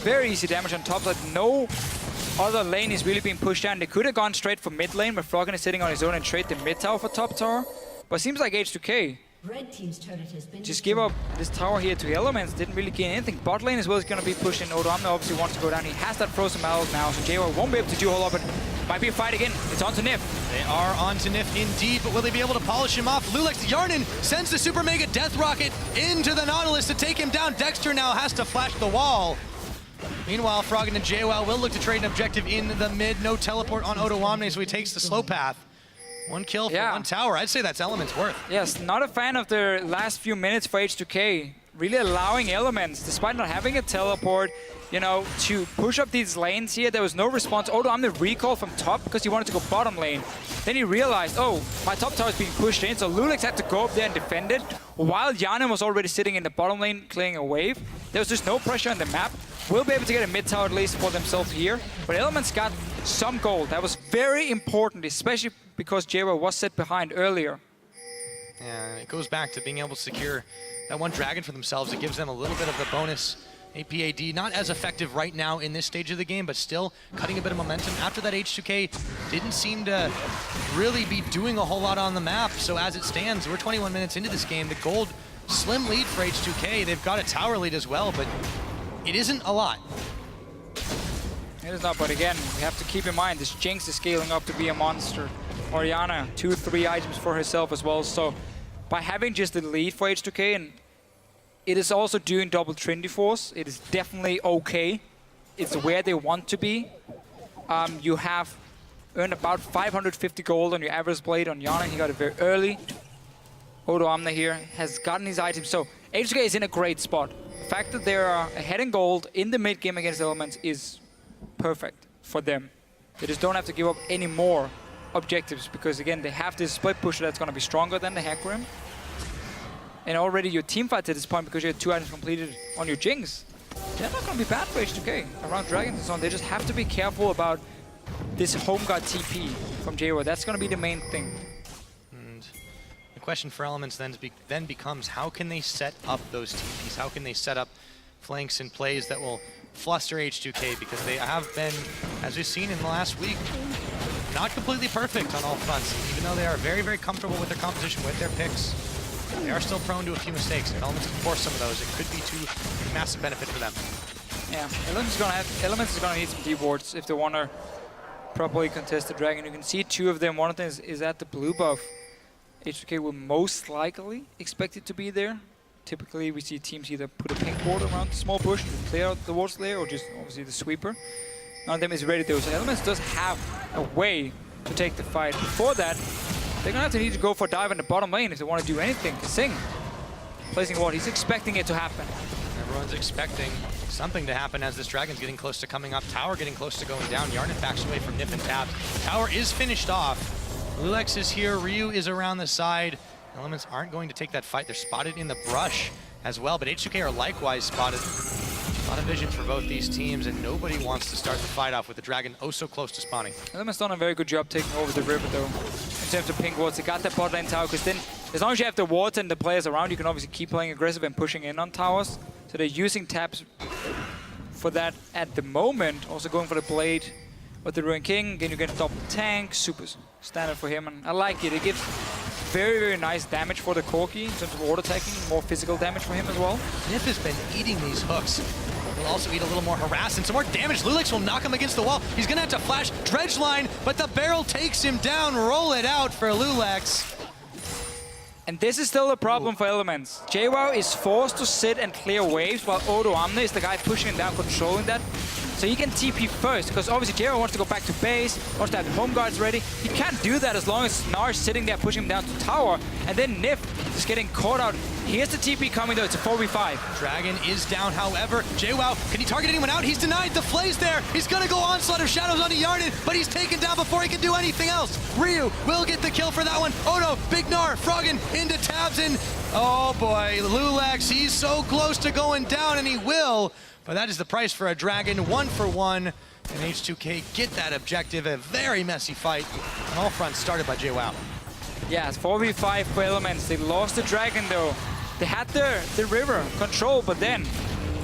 very easy damage on top side. No other lane is really being pushed down. They could have gone straight for mid lane, but Froggen is sitting on his own and trade the mid tower for top tower. But it seems like H2k Red team's turret has been just give up this tower here to Elements. Didn't really gain anything. Bot lane as well is going to be pushing. Odo Amna obviously wants to go down. He has that Frozen Mallet now, so JWoww won't be able to do a whole lot, but might be a fight again. It's on to Nif. They are on to Nif indeed, but will they be able to polish him off? Lulex Yarnin sends the Super Mega Death Rocket into the Nautilus to take him down. Dexter now has to flash the wall. Meanwhile, Froggen and JWoww will look to trade an objective in the mid. No teleport on Odo Amne, so he takes the slow path. 1 kill for 1 tower. I'd say that's Elements worth. Yes, not a fan of the last few minutes for H2k. Really allowing Elements, despite not having a teleport, you know, to push up these lanes here. There was no response. Odo Amne recall from top because he wanted to go bottom lane. Then he realized, oh, my top tower is being pushed in, so Lulex had to go up there and defend it. While Yanin was already sitting in the bottom lane clearing a wave, there was just no pressure on the map. We'll be able to get a mid tower at least for themselves here. But Elements got some gold. That was very important, especially because JWoww was set behind earlier. Yeah, it goes back to being able to secure that 1 dragon for themselves. It gives them a little bit of the bonus. APAD not as effective right now in this stage of the game, but still cutting a bit of momentum. After that, H2k didn't seem to really be doing a whole lot on the map. So as it stands, we're 21 minutes into this game. The gold slim lead for H2k. They've got a tower lead as well, but it isn't a lot. It is not, but again, we have to keep in mind this Jinx is scaling up to be a monster. Orianna, 2-3 items for herself as well. So by having just the lead for H2k, and it is also doing double Trinity Force, it is definitely okay. It's where they want to be. You have earned about 550 gold on your average blade on Yana. He got it very early. Odo Amna here has gotten his items. So H2k is in a great spot. The fact that they are ahead in gold in the mid game against Elements is perfect for them. They just don't have to give up any more objectives because, again, they have this split pusher that's going to be stronger than the Hecarim. And already your team fight at this point, because you had 2 items completed on your Jinx, they're not going to be bad for H2k around Dragons and so on. They just have to be careful about this home guard TP from JWoww. That's going to be the main thing. And the question for Elements then becomes, how can they set up those TPs? How can they set up flanks and plays that will fluster H2k? Because they have been, as we've seen in the last week, not completely perfect on all fronts, even though they are very, very comfortable with their composition, with their picks. They are still prone to a few mistakes. If Elements can force some of those, it could be to massive benefit for them. Yeah, Elements is gonna need some deep wards if they want to properly contest the dragon. You can see two of them. One of them is at the blue buff. H2k will most likely expect it to be there. Typically, we see teams either put a pink ward around the small bush to clear out the wards layer, or just obviously the sweeper. None of them is ready though, so Elements does have a way to take the fight. Before that, they're gonna have to need to go for a dive in the bottom lane if they want to do anything. Sing placing a ward, he's expecting it to happen. Everyone's expecting something to happen as this dragon's getting close to coming up. Tower getting close to going down. Yarnan backs away from Nif and Tabs. Tower is finished off. Lulex is here. Ryu is around the side. Elements aren't going to take that fight. They're spotted in the brush as well, but H2k are likewise spotted. A lot of vision for both these teams, and nobody wants to start the fight off with the dragon oh so close to spawning. Elements done a very good job taking over the river though. In terms of pink wards, they got that bot lane tower, because then as long as you have the wards and the players around, you can obviously keep playing aggressive and pushing in on towers. So they're using taps for that at the moment. Also going for the blade with the Ruin King. Again, you get a double tank, super standard for him, and I like it. It gives very, very nice damage for the Corki in terms of auto attacking, more physical damage for him as well. Nif has been eating these hooks. He'll also eat a little more harass and some more damage. Lulex will knock him against the wall. He's gonna have to flash Dredge line, but the barrel takes him down. Roll it out for Lulex. And this is still a problem for Elements. JWoww is forced to sit and clear waves while Odo Amne is the guy pushing him down, controlling that. So he can TP first, because obviously JWoww wants to go back to base, wants to have the home guards ready. He can't do that as long as Nar is sitting there pushing him down to tower. And then Nif is getting caught out. Here's the TP coming though, it's a 4v5. Dragon is down, however. JWoww, can he target anyone out? He's denied, the flay's there. He's gonna go Onslaught of Shadows onto Yarnan, but he's taken down before he can do anything else. Ryu will get the kill for that one. Odo, Big Gnar, Froggen into Tabs, and oh boy, Lulex, he's so close to going down, and he will. But that is the price for a dragon, 1 for 1. And H2k get that objective, a very messy fight on all fronts, started by JWoww. Yeah, it's 4v5 for Elements. They lost the dragon though. They had the river control, but then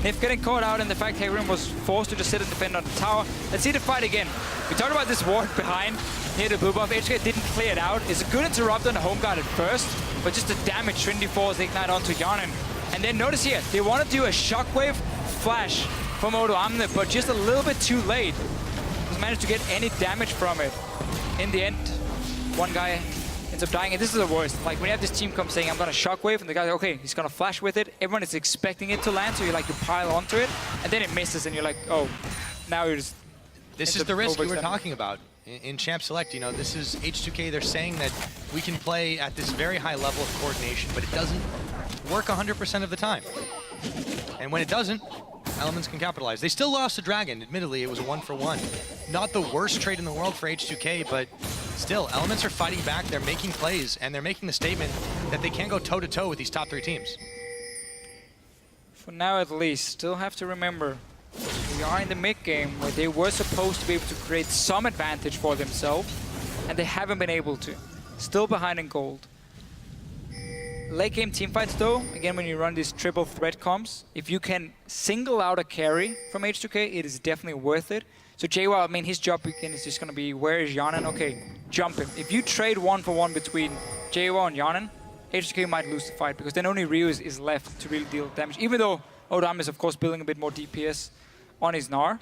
Nif getting caught out, and the fact Heron was forced to just sit and defend on the tower. Let's see the fight again. We talked about this ward behind near the blue buff. H2k didn't clear it out. It's a good interrupt on the home guard at first, but just the damage Trinity Falls ignite onto Yarnan. And then notice here, they want to do a shockwave flash from Odo Amne, but just a little bit too late. Doesn't manage to get any damage from it. In the end, one guy ends up dying, and this is the worst. Like when you have this team come saying, I'm gonna shockwave, and the guy's like, okay, he's gonna flash with it. Everyone is expecting it to land, so you like to pile onto it, and then it misses, and you're like, oh, now you're just... This is the risk you were talking about in Champ Select. You know, this is H2k. They're saying that we can play at this very high level of coordination, but it doesn't work 100% of the time. And when it doesn't, Elements can capitalize. They still lost to Dragon. Admittedly, it was a 1 for 1. Not the worst trade in the world for H2k, but still, Elements are fighting back. They're making plays, and they're making the statement that they can't go toe-to-toe with these top 3 teams. For now, at least. Still have to remember, we are in the mid-game where they were supposed to be able to create some advantage for themselves, and they haven't been able to. Still behind in gold. Late game teamfights though, again when you run these triple threat comps, if you can single out a carry from H2k, it is definitely worth it. So JWoww, I mean, his job again is just going to be, where is Yarnan? Okay, jump him. If you trade 1 for 1 between JWoww and Yarnan, H2k might lose the fight, because then only Ryu is left to really deal damage. Even though Odam is of course building a bit more DPS on his Gnar.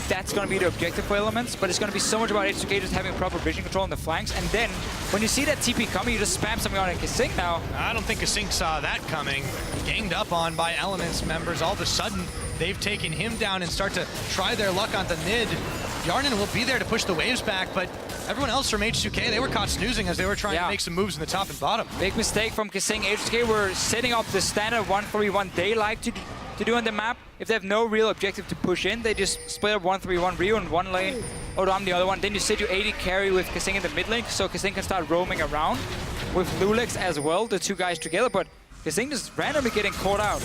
That's going to be the objective for Elements, but it's going to be so much about H2k just having proper vision control on the flanks, and then when you see that TP coming, you just spam something on Kasink now. I don't think Kasink saw that coming. Ganged up on by Elements members. All of a sudden, they've taken him down and start to try their luck on the mid. Yarnan will be there to push the waves back, but everyone else from H2k, they were caught snoozing as they were trying to make some moves in the top and bottom. Big mistake from Kasink. H2k were setting up the standard 1-3-1 they like to do on the map. If they have no real objective to push in, they just split up 1-3-1 Ryu in one lane, Odam the other one. Then you sit your 80 carry with Kasink in the mid lane, so Kasink can start roaming around with Lulex as well, the 2 guys together, but Kasink just randomly getting caught out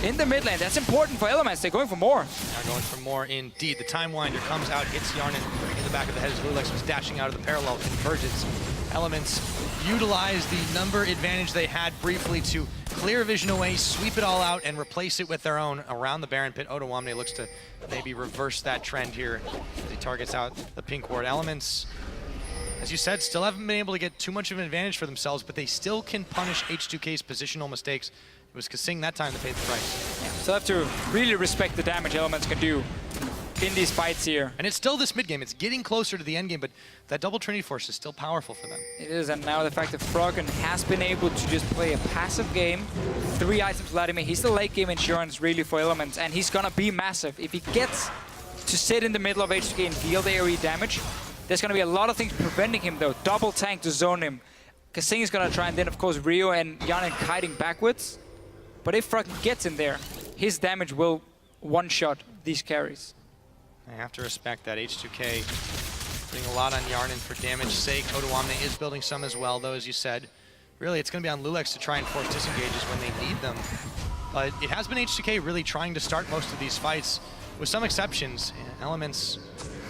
in the mid lane. That's important for Elements. They're going for more. Now going for more indeed. The Time Winder comes out, hits Yarnan in the back of the head as Lulex was dashing out of the parallel convergence. Elements utilize the number advantage they had briefly to clear vision away, sweep it all out, and replace it with their own around the Baron pit. Odo Amne looks to maybe reverse that trend here as he targets out the pink ward. Elements as you said, still haven't been able to get too much of an advantage for themselves, but they still can punish H2K's positional mistakes. It was Kasing that time that paid the price. Yeah, so have to really respect the damage Elements can do in these fights here. And it's still this mid game. It's getting closer to the end game, but that double Trinity Force is still powerful for them. It is, and now the fact that Froggen has been able to just play a passive game, 3 items Vladimir, he's the late game insurance really for Elements, and he's gonna be massive. If he gets to sit in the middle of H2K and deal the AoE damage, there's gonna be a lot of things preventing him though. Double tank to zone him. Kasing is gonna try, and then of course Rio and Yanin kiting backwards. But if Froggen gets in there, his damage will one-shot these carries. I have to respect that. H2K putting a lot on Yarnin for damage sake. Odoamne is building some as well, though, as you said. Really, it's going to be on Lulex to try and force disengages when they need them. But it has been H2K really trying to start most of these fights, with some exceptions. Elements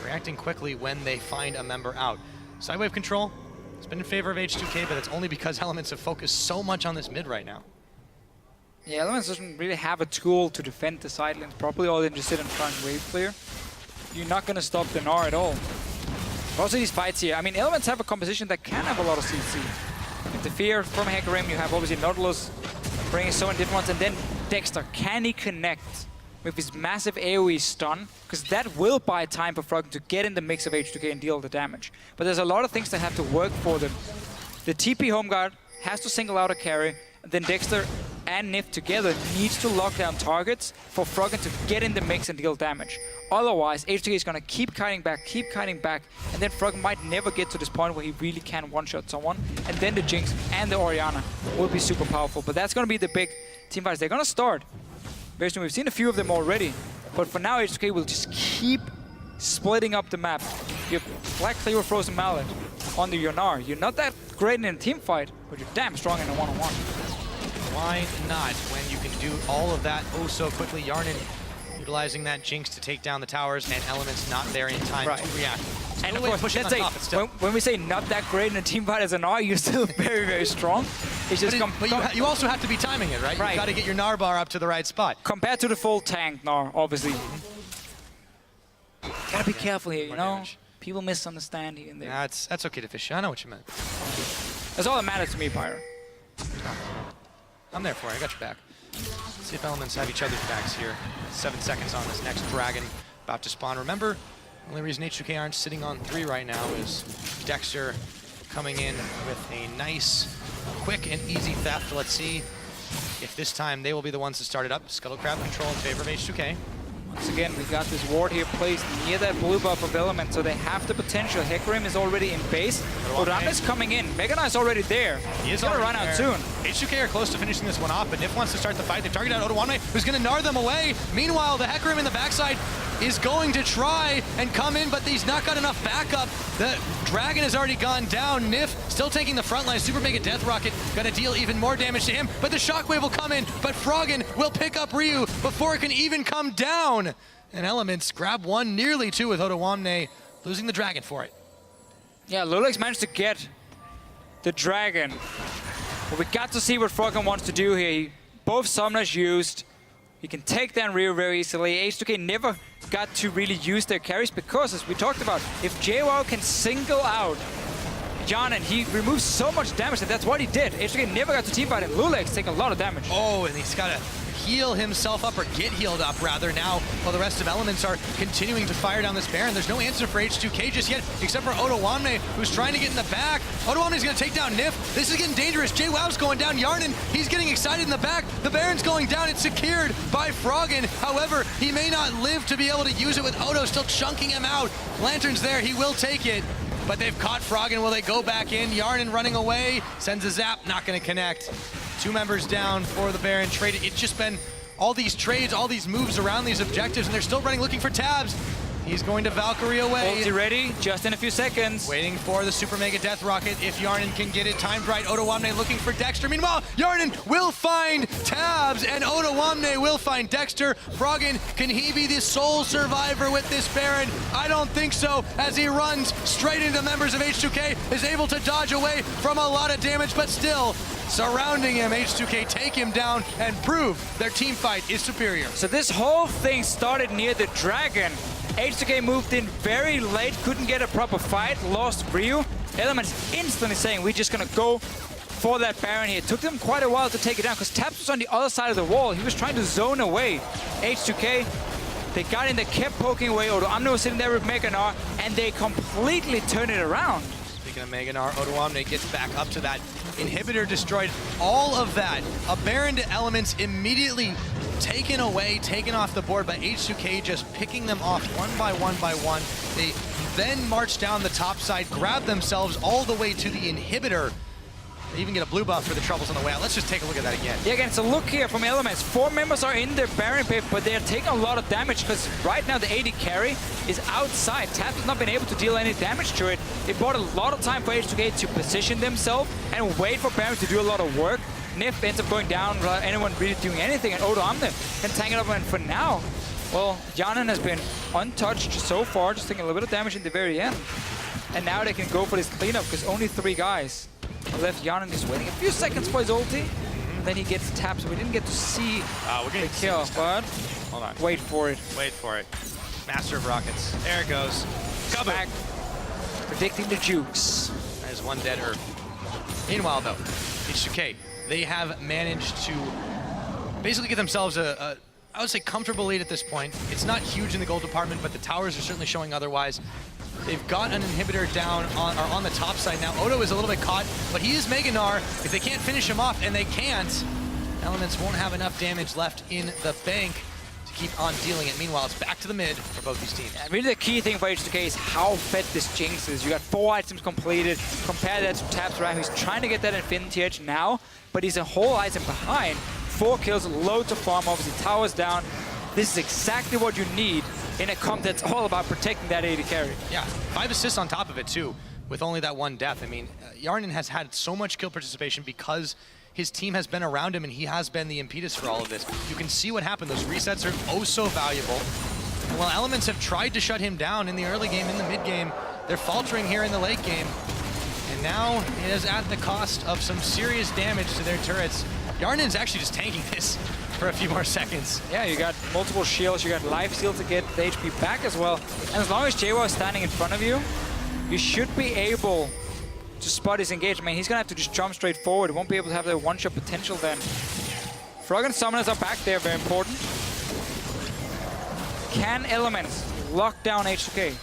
reacting quickly when they find a member out. Sidewave control has been in favor of H2K, but it's only because Elements have focused so much on this mid right now. Yeah, Elements doesn't really have a tool to defend the side lanes properly, other than just sit and try and wave clear. You're not going to stop the Gnar at all. But also these fights here, I mean, Elements have a composition that can have a lot of CC. With the fear from Hecarim, you have obviously Nautilus bringing so many different ones, and then Dexter, can he connect with his massive AoE stun? Because that will buy time for Froggen to get in the mix of H2K and deal the damage. But there's a lot of things that have to work for them. The TP home guard has to single out a carry, and then Dexter and Nif together needs to lock down targets for Froggen to get in the mix and deal damage. Otherwise, H2K is going to keep kiting back, and then Froggen might never get to this point where he really can one-shot someone, and then the Jinx and the Orianna will be super powerful. But that's going to be the big team fights. They're going to start very soon. We've seen a few of them already, but for now, H2K will just keep splitting up the map. You have Black Cleaver, Frozen Mallet on the Gnar. You're not that great in a team fight, but you're damn strong in a one-on-one. Why not when you can do all of that oh so quickly? Yarnin utilizing that Jinx to take down the towers, and Elements not there in time to react. And of course, let's say, when we say not that great in a team fight as an Gnar, you're still very, very strong. It's just but you also have to be timing it, right? You've got to get your Gnar bar up to the right spot. Compared to the full tank Gnar, obviously. Gotta be careful here, you know? People misunderstand here and there. That's okay to fish. I know what you meant. That's all that matters to me, Pyro. I'm there for you. I got your back. Let's see if Elements have each other's backs here. 7 seconds on this next dragon about to spawn. Remember, the only reason H2K aren't sitting on 3 right now is Dexter coming in with a nice, quick and easy theft. Let's see if this time they will be the ones to start it up. Scuttle Crab control in favor of H2K. Once again, we got this ward here placed near that blue buff of Element, so they have the potential. Hecarim is already in base. Odoamne is coming in. Mega Knight is already there. He's gonna run out soon. H2K are close to finishing this one off, but Nif wants to start the fight. They target out Odoamne, who's gonna Gnar them away. Meanwhile, the Hecarim in the backside is going to try and come in, but he's not got enough backup. The Dragon has already gone down. Nif still taking the front line. Super Mega Death Rocket gonna deal even more damage to him, but the Shockwave will come in, but Froggen will pick up Ryu before it can even come down. And Elements grab 1, nearly 2 with Odoamne losing the Dragon for it. Yeah, Lulex managed to get the Dragon. But we got to see what Froggen wants to do here. Both summoners used. He can take down Ryu very easily. H2K never got to really use their carries because, as we talked about, if JWoww can single out Yanin, he removes so much damage, and that's what he did. H2K never got to teamfight, and Lulex take a lot of damage. Oh, and he's got to heal himself up, or get healed up rather now, while the rest of Elements are continuing to fire down this Baron. There's no answer for H2K just yet, except for Odoamne, who's trying to get in the back. Odoamne's going to take down Nif. This is getting dangerous. JWoww's going down. Yarnin, he's getting excited in the back. The Baron's going down. It's secured by Froggen. However, he may not live to be able to use it with Odo still chunking him out. Lantern's there. He will take it. But they've caught Froggen. Will they go back in? Yarnin running away. Sends a zap. Not going to connect. 2 members down for the Baron. Traded. It's just been all these trades, all these moves around these objectives, and they're still running, looking for tabs. He's going to Valkyrie away. Ulti ready, just in a few seconds. Waiting for the Super Mega Death Rocket if Yarnin can get it timed right. Odoamne looking for Dexter. Meanwhile, Yarnin will find tabs, and Odoamne will find Dexter. Froggen, can he be the sole survivor with this Baron? I don't think so, as he runs straight into members of H2K, is able to dodge away from a lot of damage, but still surrounding him. H2K take him down and prove their team fight is superior. So this whole thing started near the Dragon. H2K moved in very late, couldn't get a proper fight, lost Ryu, Elements instantly saying, we're just gonna go for that Baron here. It took them quite a while to take it down because Taps was on the other side of the wall. He was trying to zone away H2k. They got in, they kept poking away. odoamne was sitting there with Meganar, and they completely turned it around. Speaking of Meganar, odoamne gets back up to that. Inhibitor destroyed all of that. A Baron to Elements immediately taken away, taken off the board by H2k, just picking them off one by one. They then march down the top side, grab themselves all the way to the Inhibitor. They even get a blue buff for the troubles on the way out. Let's just take a look at that again. Yeah, again, it's a look here from Elements. 4 members are in their Baron pit, but they're taking a lot of damage because right now the AD carry is outside. Tap has not been able to deal any damage to it. It bought a lot of time for H2k to position themselves and wait for Baron to do a lot of work. Nif ends up going down without anyone really doing anything, and odoamne can tank it up, and for now, well, Jarnan has been untouched so far, just taking a little bit of damage in the very end. And now they can go for this cleanup because only 3 guys left. Jarnan is waiting a few seconds for his ulti. Then he gets tapped, so we didn't get to see the kill, but hold on. Wait for it. Wait for it. Master of Rockets. There it goes. Back. Predicting the jukes. That is one dead herb. Meanwhile, though, H2k, they have managed to basically get themselves a I would say comfortable lead at this point. It's not huge in the gold department, but the towers are certainly showing otherwise. They've got an Inhibitor down on the top side now. Odo is a little bit caught, but he is Meganar. If they can't finish him off, and they can't, Elements won't have enough damage left in the bank to keep on dealing it. Meanwhile, it's back to the mid for both these teams. Yeah, really the key thing for H2k is how fed this Jinx is. You got 4 items completed. Compare that to Taps right? He's trying to get that Infinity Edge now, but he's a whole item behind. 4 kills, loads of farm, obviously towers down. This is exactly what you need in a comp that's all about protecting that AD carry. Yeah, 5 assists on top of it too, with only that 1 death. I mean, Jarnan has had so much kill participation because his team has been around him and he has been the impetus for all of this. You can see what happened. Those resets are oh so valuable. And while Elements have tried to shut him down in the early game, in the mid game, they're faltering here in the late game. And now it is at the cost of some serious damage to their turrets. Jarnan's actually just tanking this for a few more seconds. Yeah, you got multiple shields, you got life steal to get the HP back as well. And as long as JWoww is standing in front of you, you should be able to spot his engagement. He's gonna have to just jump straight forward. Won't be able to have the one-shot potential then. Frog and Summoners are back there, very important. Can Elements lock down H2k?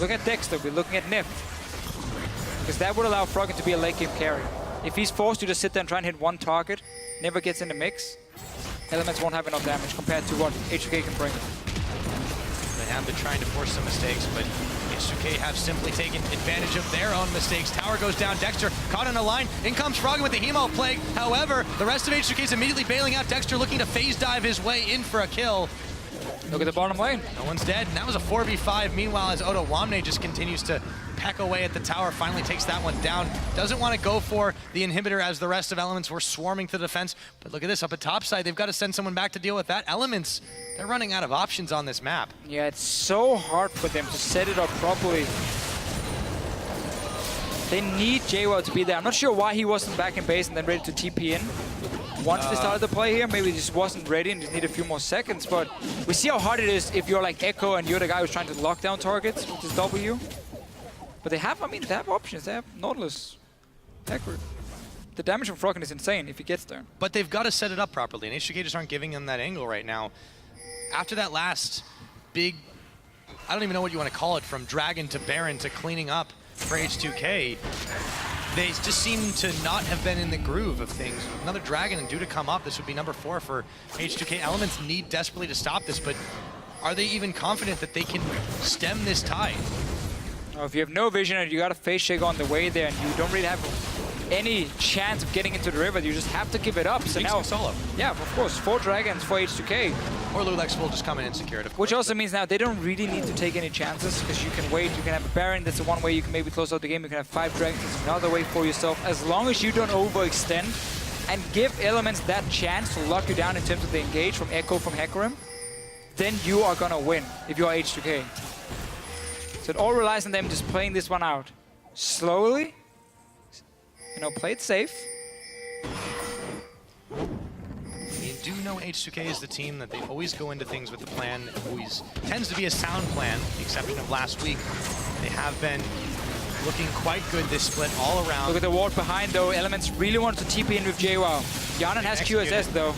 Look at Dexter, we're looking at Nif. Because that would allow Froggen to be a late game carry. If he's forced to just sit there and try and hit 1 target, never gets in the mix, Elements won't have enough damage compared to what H2k can bring. They have been trying to force some mistakes, but H2k have simply taken advantage of their own mistakes. Tower goes down, Dexter caught on a line. In comes Froggen with the Hemo Plague. However, the rest of H2k is immediately bailing out. Dexter looking to phase dive his way in for a kill. Look at the bottom lane. No one's dead, and that was a 4v5. Meanwhile, as odoamne just continues to peck away at the tower, finally takes that one down. Doesn't want to go for the Inhibitor as the rest of Elements were swarming to the defense. But look at this, up at top side, they've got to send someone back to deal with that. Elements, they're running out of options on this map. Yeah, it's so hard for them to set it up properly. They need JWoww to be there. I'm not sure why he wasn't back in base and then ready to TP in. Once they started the play here, maybe he just wasn't ready and just need a few more seconds. But we see how hard it is if you're like Echo and you're the guy who's trying to lock down targets with his W. But they have, I mean, they have options. They have Nautilus, Echo. The damage from Froggen is insane if he gets there. But they've got to set it up properly, and H2k just aren't giving them that angle right now. After that last big, I don't even know what you want to call it, from Dragon to Baron to cleaning up for H2k, they just seem to not have been in the groove of things. Another Dragon and due to come up, this would be number 4 for H2k. Elements need desperately to stop this, but are they even confident that they can stem this tide? If you have no vision and you got a face shake on the way there and you don't really have any chance of getting into the river, you just have to give it up. So now, solo. Yeah, of course, 4 dragons for H2k. Or Lulex will just come in and secure it, of course. Which also means now they don't really need to take any chances because you can wait, you can have a Baron, that's the one way you can maybe close out the game, you can have 5 dragons, that's another way for yourself. As long as you don't overextend and give Elements that chance to lock you down in terms of the engage from Echo, from Hecarim, then you are gonna win if you are H2k. So it all relies on them just playing this one out slowly. You know, play it safe. You do know H2k is the team that they always go into things with a plan. It always tends to be a sound plan, with the exception of last week. They have been looking quite good this split all around. Look at the ward behind though. Elements really wanted to TP in with JWoww. Yanan has QSS though.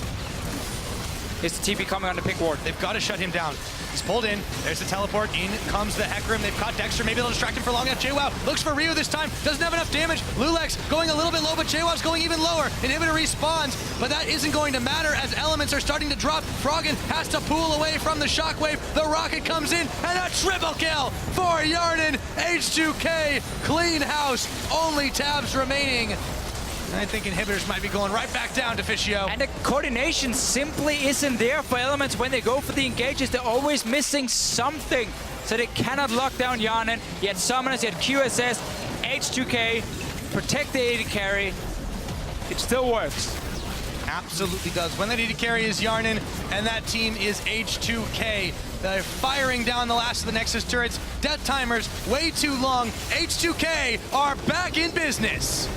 Is the TP coming on the pink ward? They've got to shut him down. He's pulled in. There's the teleport. In comes the Hecarim. They've caught Dexter. Maybe they'll distract him for long enough. JWoww looks for Ryu this time. Doesn't have enough damage. Lulex going a little bit low, but JWoww's going even lower. Inhibitor respawns, but that isn't going to matter as elements are starting to drop. Froggen has to pull away from the shockwave. The rocket comes in, and a triple kill for Yarden. H2k, clean house. Only tabs remaining. I think inhibitors might be going right back down to Fischio. And the coordination simply isn't there for Elements when they go for the engages. They're always missing something. So they cannot lock down Yanan. Yet Summoners, yet QSS, H2k, protect the AD carry. It still works. Absolutely does. When that AD carry is Yarnan, and that team is H2k. They're firing down the last of the Nexus turrets. Death timers way too long. H2k are back in business.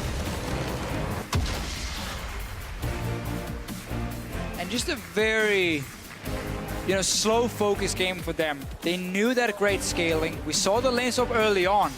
Just a very, slow focus game for them. They knew that great scaling. We saw the lane swap early on,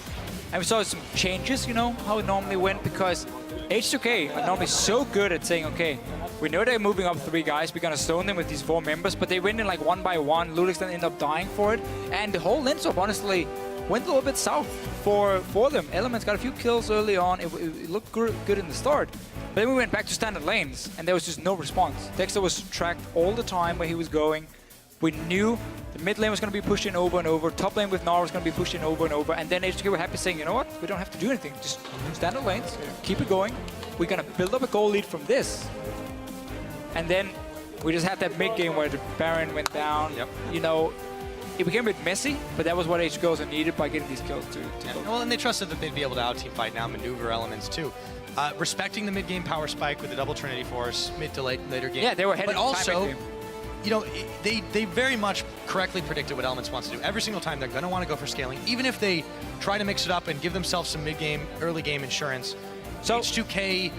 and we saw some changes, how it normally went, because H2k are normally so good at saying, okay, we know they're moving up 3 guys, we're gonna stone them with these 4 members, but they went in like 1 by 1. Lulex then ended up dying for it, and the whole lane swap honestly went a little bit south for them. Elements got a few kills early on. It looked good in the start. But then we went back to standard lanes, and there was just no response. Dexter was tracked all the time where he was going. We knew the mid lane was going to be pushed in over and over. Top lane with Nara was going to be pushed in over and over. And then H2k were happy saying, you know what? We don't have to do anything. Just standard lanes, keep it going. We're going to build up a goal lead from this. And then we just had that mid game where the Baron went down. Yep. It became a bit messy, but that was what H2k also needed by getting these kills to Well, and they trusted that they'd be able to out-team fight now, maneuver elements too. Respecting the mid-game power spike with the double Trinity Force, mid to later game. Yeah, they were heading. But also, they very much correctly predicted what Elements wants to do. Every single time they're going to want to go for scaling, even if they try to mix it up and give themselves some mid-game, early-game insurance. So H2k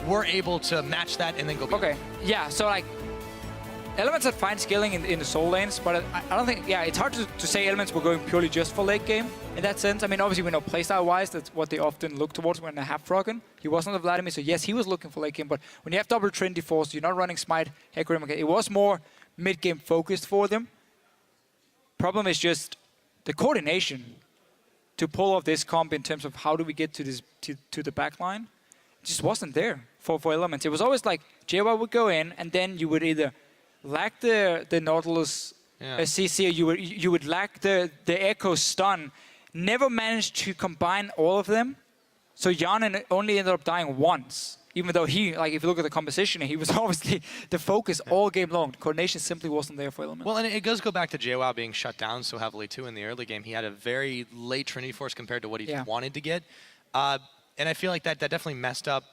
were able to match that and then go beyond. Okay, yeah, so Elements had fine scaling in the soul lanes, but I don't think, it's hard to say Elements were going purely just for late game in that sense. I mean, obviously we know playstyle-wise, that's what they often look towards when they have Froggen. He wasn't a Vladimir, so yes, he was looking for late game, but when you have double Trinity Force, you're not running Smite, Hecarim, okay, it was more mid-game focused for them. Problem is just the coordination to pull off this comp in terms of how do we get to this to the back line, just wasn't there for Elements. It was always like, JWoww would go in, and then you would either lack the Nautilus CC, you would lack the Echo stun. Never managed to combine all of them. So Yanan only ended up dying once. Even though he, if you look at the composition, he was obviously the focus all game long. The coordination simply wasn't there for Elements. Well, and it does go back to JWoww being shut down so heavily too in the early game. He had a very late Trinity Force compared to what he wanted to get. And I feel like that definitely messed up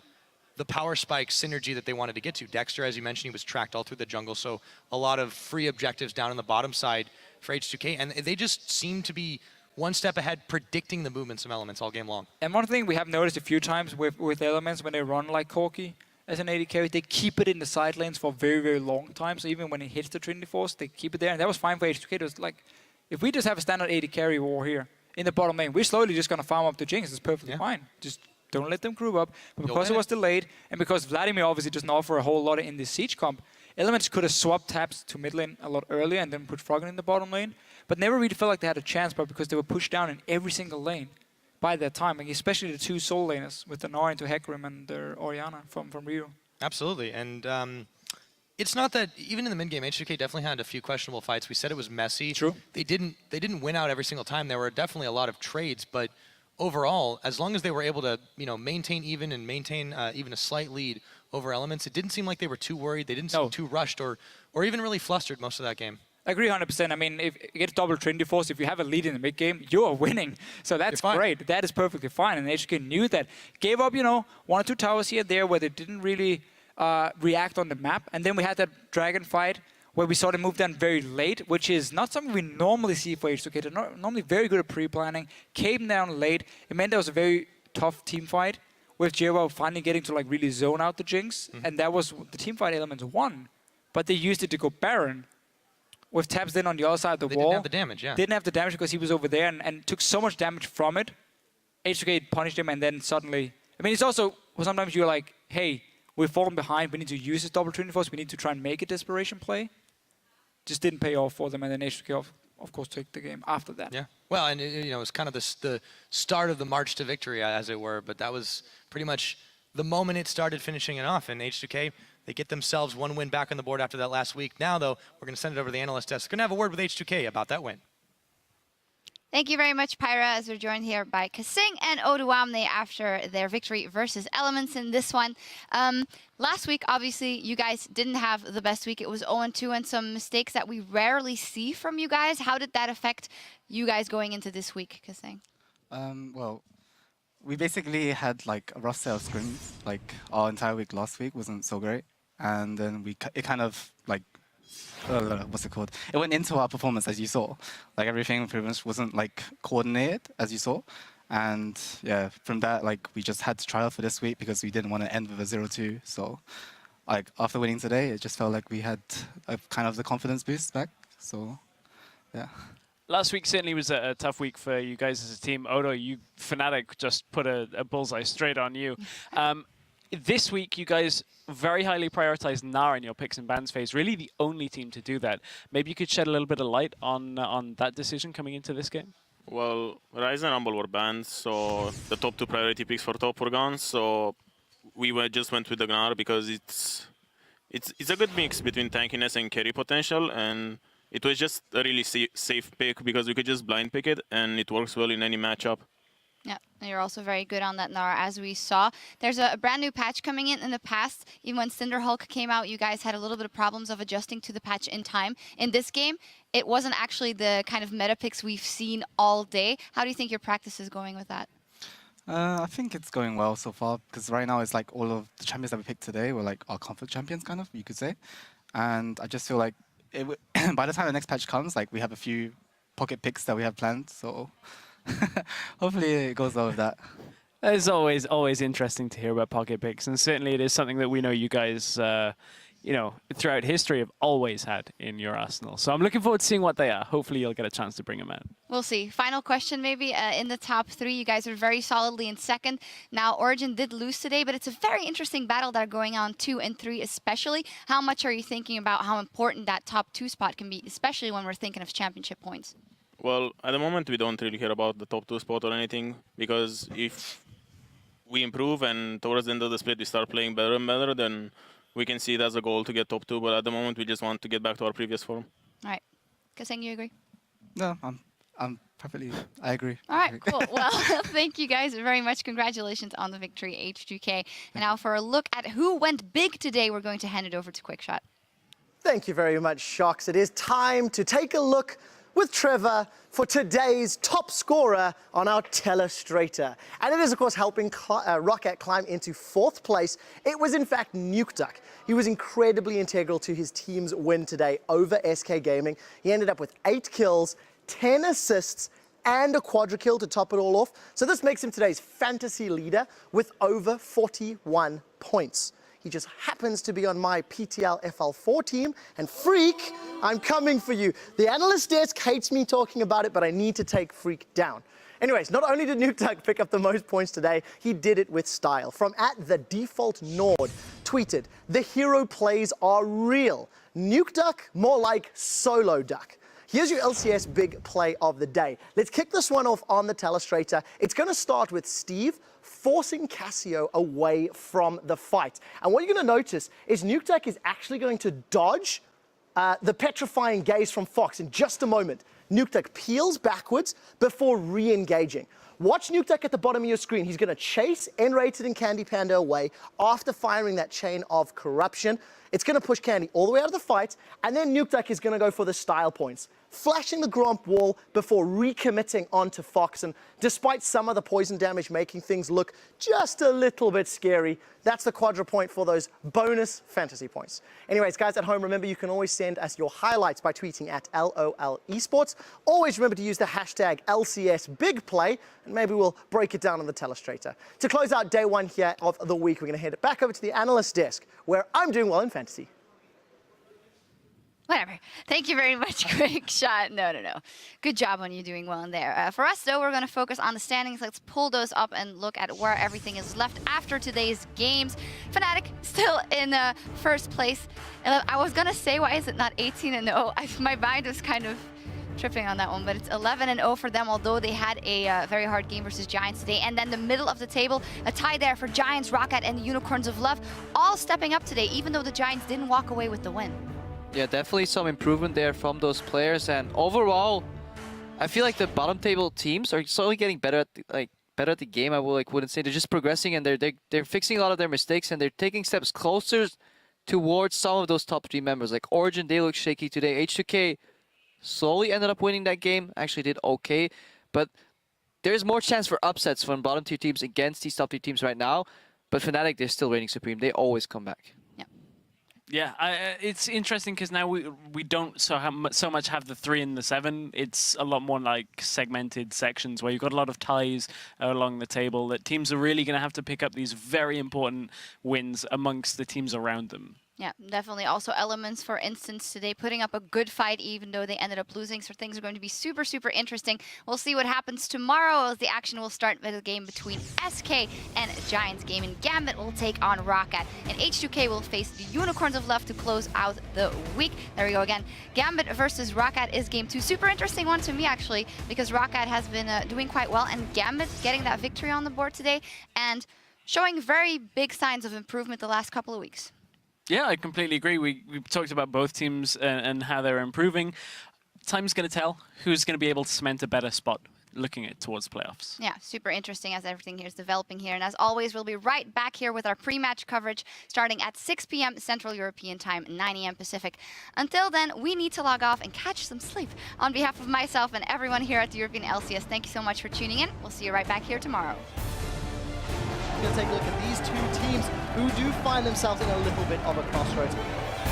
the power spike synergy that they wanted to get to. Dexter, as you mentioned, he was tracked all through the jungle, so a lot of free objectives down on the bottom side for H2k, and they just seem to be one step ahead predicting the movements of Elements all game long. And one thing we have noticed a few times with Elements when they run like Corki as an AD carry, they keep it in the side lanes for a very, very long time, so even when it hits the Trinity Force, they keep it there, and that was fine for H2k. It was like, if we just have a standard AD carry war here in the bottom lane, we're slowly just going to farm up the Jinx, it's perfectly fine. Just don't let them group up. But because it was delayed, and because Vladimir obviously doesn't offer a whole lot in this siege comp, Elements could have swapped taps to mid lane a lot earlier and then put Froggen in the bottom lane, but never really felt like they had a chance, but because they were pushed down in every single lane by that time, and especially the 2 soul laners with the Nara into Hecarim and their Orianna from Rio. Absolutely, and it's not that, even in the mid-game, H2k definitely had a few questionable fights. We said it was messy. True. They didn't win out every single time. There were definitely a lot of trades, but overall, as long as they were able to, maintain even and maintain even a slight lead over Elements, it didn't seem like they were too worried. They didn't seem too rushed or even really flustered most of that game. I agree 100%. I mean, if you get double Trinity Force, if you have a lead in the mid game, you are winning. So that's great. That is perfectly fine. And HK knew that. Gave up, 1 or 2 towers here and there where they didn't really react on the map. And then we had that dragon fight where we saw them move down very late, which is not something we normally see for H2k. They're normally very good at pre-planning. Came down late. It meant there was a very tough team fight with JWoww finally getting to really zone out the Jinx. And that was the team fight Elements won. But they used it to go Baron with Tabs then on the other side of the wall. Didn't have the damage, Didn't have the damage because he was over there and took so much damage from it H2k punished him, and then suddenly... I mean, it's also... Sometimes you're like, hey, we've fallen behind, we need to use this double Trinity Force, we need to try and make a desperation play. Just didn't pay off for them, and then H2k, of course, took the game after that. Yeah. Well, and you know, it's kind of the start of the march to victory, as it were, but that was pretty much the moment it started finishing it off, and H2k, they get themselves one win back on the board after that last week. Now, though, we're going to send it over to the analyst desk. We're going to have a word with H2k about that win. Thank you very much, Pyra, as we're joined here by Kasing and Oduamne after their victory versus Elements in this one. Last week, obviously, you guys didn't have the best week. It was 0-2 and some mistakes that we rarely see from you guys. How did that affect you guys going into this week, Kasing? Well, we basically had like a rough set of scrims. Like our entire week last week wasn't so great, and then it kind of like what's it called? It went into our performance, as you saw. Like everything pretty much wasn't like coordinated, as you saw. And yeah, from that, like we just had to try out for this week because we didn't want to end with a 0-2. So like after winning today, it just felt like we had a kind of the confidence boost back. So yeah. Last week certainly was a tough week for you guys as a team. Odo, you Fnatic just put a bullseye straight on you. This week, you guys very highly prioritized Gnar in your picks and bans phase. Really the only team to do that. Maybe you could shed a little bit of light on that decision coming into this game? Well, Ryze and Rumble were banned, so the top 2 priority picks for top were gone. So we just went with the Gnar because it's a good mix between tankiness and carry potential, and it was just a really safe pick because we could just blind pick it, and it works well in any matchup. Yeah, and you're also very good on that, Gnar, as we saw. There's a brand new patch coming in the past. Even when Cinderhulk came out, you guys had a little bit of problems of adjusting to the patch in time. In this game, it wasn't actually the kind of meta picks we've seen all day. How do you think your practice is going with that? I think it's going well so far, because right now it's like all of the champions that we picked today were like our comfort champions, kind of, you could say. And I just feel like by the time the next patch comes, like we have a few pocket picks that we have planned, so... Hopefully it goes well with that. It's always interesting to hear about pocket picks, and certainly it is something that we know you guys, you know, throughout history have always had in your arsenal. So I'm looking forward to seeing what they are. Hopefully you'll get a chance to bring them out. We'll see. Final question maybe. In the top 3, you guys are very solidly in second. Now, Origin did lose today, but it's a very interesting battle that are going on 2 and 3 especially. How much are you thinking about how important that top 2 spot can be, especially when we're thinking of championship points? Well, at the moment, we don't really care about the top 2 spot or anything, because if we improve and towards the end of the split we start playing better and better, then we can see it as a goal to get top 2. But at the moment, we just want to get back to our previous form. All right. Kaseng, you agree? No, I'm perfectly... I agree. All right, cool. Well, thank you guys very much. Congratulations on the victory, H2k. And now for a look at who went big today, we're going to hand it over to Quickshot. Thank you very much, Shox. It is time to take a look with Trevor for today's top scorer on our telestrator. And it is, of course, helping Rocket climb into 4th place. It was, in fact, NukeDuck. He was incredibly integral to his team's win today over SK Gaming. He ended up with 8 kills, 10 assists, and a quadra kill to top it all off. So this makes him today's fantasy leader with over 41 points. He just happens to be on my PTL FL4 team. And Freak, I'm coming for you. The analyst desk hates me talking about it, but I need to take Freak down. Anyways, not only did NukeDuck pick up the most points today, he did it with style. From @TheDefaultNord, tweeted, "The hero plays are real. NukeDuck, more like solo duck." Here's your LCS big play of the day. Let's kick this one off on the telestrator. It's going to start with Steve forcing Cassio away from the fight. And what you're going to notice is NukeDuck is actually going to dodge the petrifying gaze from Fox in just a moment. NukeDuck peels backwards before re-engaging. Watch NukeDuck at the bottom of your screen. He's going to chase N-Rated and Candy Panda away after firing that chain of corruption. It's going to push Candy all the way out of the fight, and then NukeDuck is going to go for the style points, flashing the Gromp wall before recommitting onto Fox. And despite some of the poison damage making things look just a little bit scary, that's the quadra point for those bonus fantasy points. Anyways, guys at home, remember you can always send us your highlights by tweeting @LOL Esports. Always remember to use the hashtag LCSBigPlay, and maybe we'll break it down on the telestrator. To close out day 1 here of the week, we're going to head it back over to the analyst desk, where I'm doing well in fantasy. Whatever. Thank you very much. Quick shot. No. Good job on you doing well in there. For us, though, we're going to focus on the standings. Let's pull those up and look at where everything is left after today's games. Fnatic still in first place. I was going to say, why is it not 18-0? My mind was kind of tripping on that one, but it's 11-0 for them, although they had a very hard game versus Giants today. And then the middle of the table, a tie there for Giants, Rocket, and the Unicorns of Love, all stepping up today, even though the Giants didn't walk away with the win. Yeah, definitely some improvement there from those players, and overall, I feel like the bottom table teams are slowly getting better at the game. I wouldn't say they're just progressing, and they're fixing a lot of their mistakes, and they're taking steps closer towards some of those top 3 members. Like Origin, they look shaky today. H2k slowly ended up winning that game. Actually did okay, but there's more chance for upsets from bottom tier teams against these top 3 teams right now. But Fnatic, they're still reigning supreme. They always come back. Yeah, it's interesting because now we don't so much have the 3 and the 7. It's a lot more like segmented sections where you've got a lot of ties along the table that teams are really going to have to pick up these very important wins amongst the teams around them. Yeah, definitely. Also Elements, for instance, today putting up a good fight, even though they ended up losing. So things are going to be super, super interesting. We'll see what happens tomorrow as the action will start with a game between SK and Giants Gaming. Gambit will take on Rocket, and H2k will face the Unicorns of Love to close out the week. There we go again. Gambit versus Rocket is game 2. Super interesting one to me, actually, because Rocket has been doing quite well, and Gambit getting that victory on the board today and showing very big signs of improvement the last couple of weeks. Yeah, I completely agree. We talked about both teams and how they're improving. Time's going to tell who's going to be able to cement a better spot looking at towards playoffs. Yeah, super interesting as everything here is developing here. And as always, we'll be right back here with our pre-match coverage starting at 6 p.m. Central European Time, 9 a.m. Pacific. Until then, we need to log off and catch some sleep. On behalf of myself and everyone here at the European LCS, thank you so much for tuning in. We'll see you right back here tomorrow. We're going to take a look at these 2 teams who do find themselves in a little bit of a crossroads.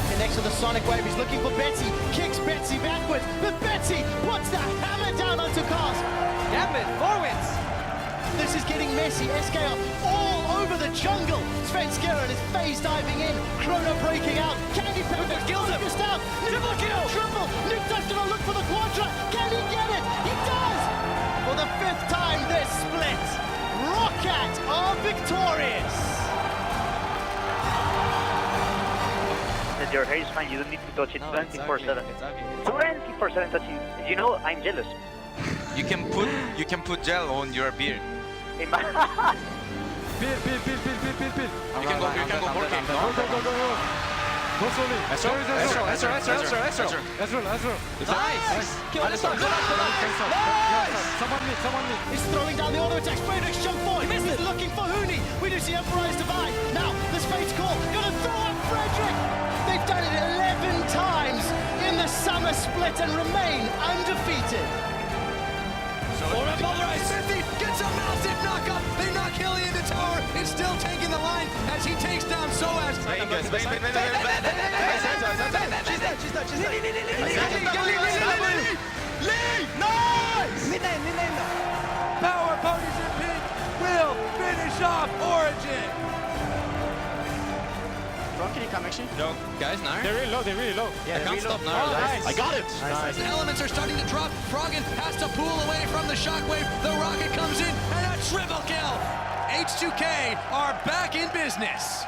Connects with the Sonic Wave, he's looking for Betsy, kicks Betsy backwards, but Betsy puts the hammer down onto Cars. Gambit, forwards! This is getting messy, SK are all over the jungle. Svenskeren is phase diving in, Chrono breaking out, Candy Pepper kills him, just out, triple kill, triple, Nuke's gonna look for the Quadra, can he get it? He does! For the 5th time this split. Rocket are victorious! Your hair is fine, you don't need to touch it 24/7. 24/7 touching. You know, I'm jealous. You can put gel on your beard. In my Beard. You can go work it. Go slowly. Ezreal. Nice! Kill this one. Nice! Someone me. He's throwing down the auto attack. Frederick's jump forward. He misses. Looking for Huni. We do see Emperor's Divide. Now, this Fate's Call. Gonna throw up Frederick. They've done it 11 times in the summer split and remain undefeated. Smithy gets a massive knockup. They knock Hilly into tower. It's still taking the line as he takes down Soaz. She's dead. Lee! Nice! Power ponies in pink will finish off Origin. Bro, can you come actually? No, guys, Nair. They're really low. Yeah, I can't stop Nair. Nice. I got it. Nice. The elements are starting to drop. Froggen has to pull away from the shockwave. The rocket comes in and a triple kill. H2k are back in business.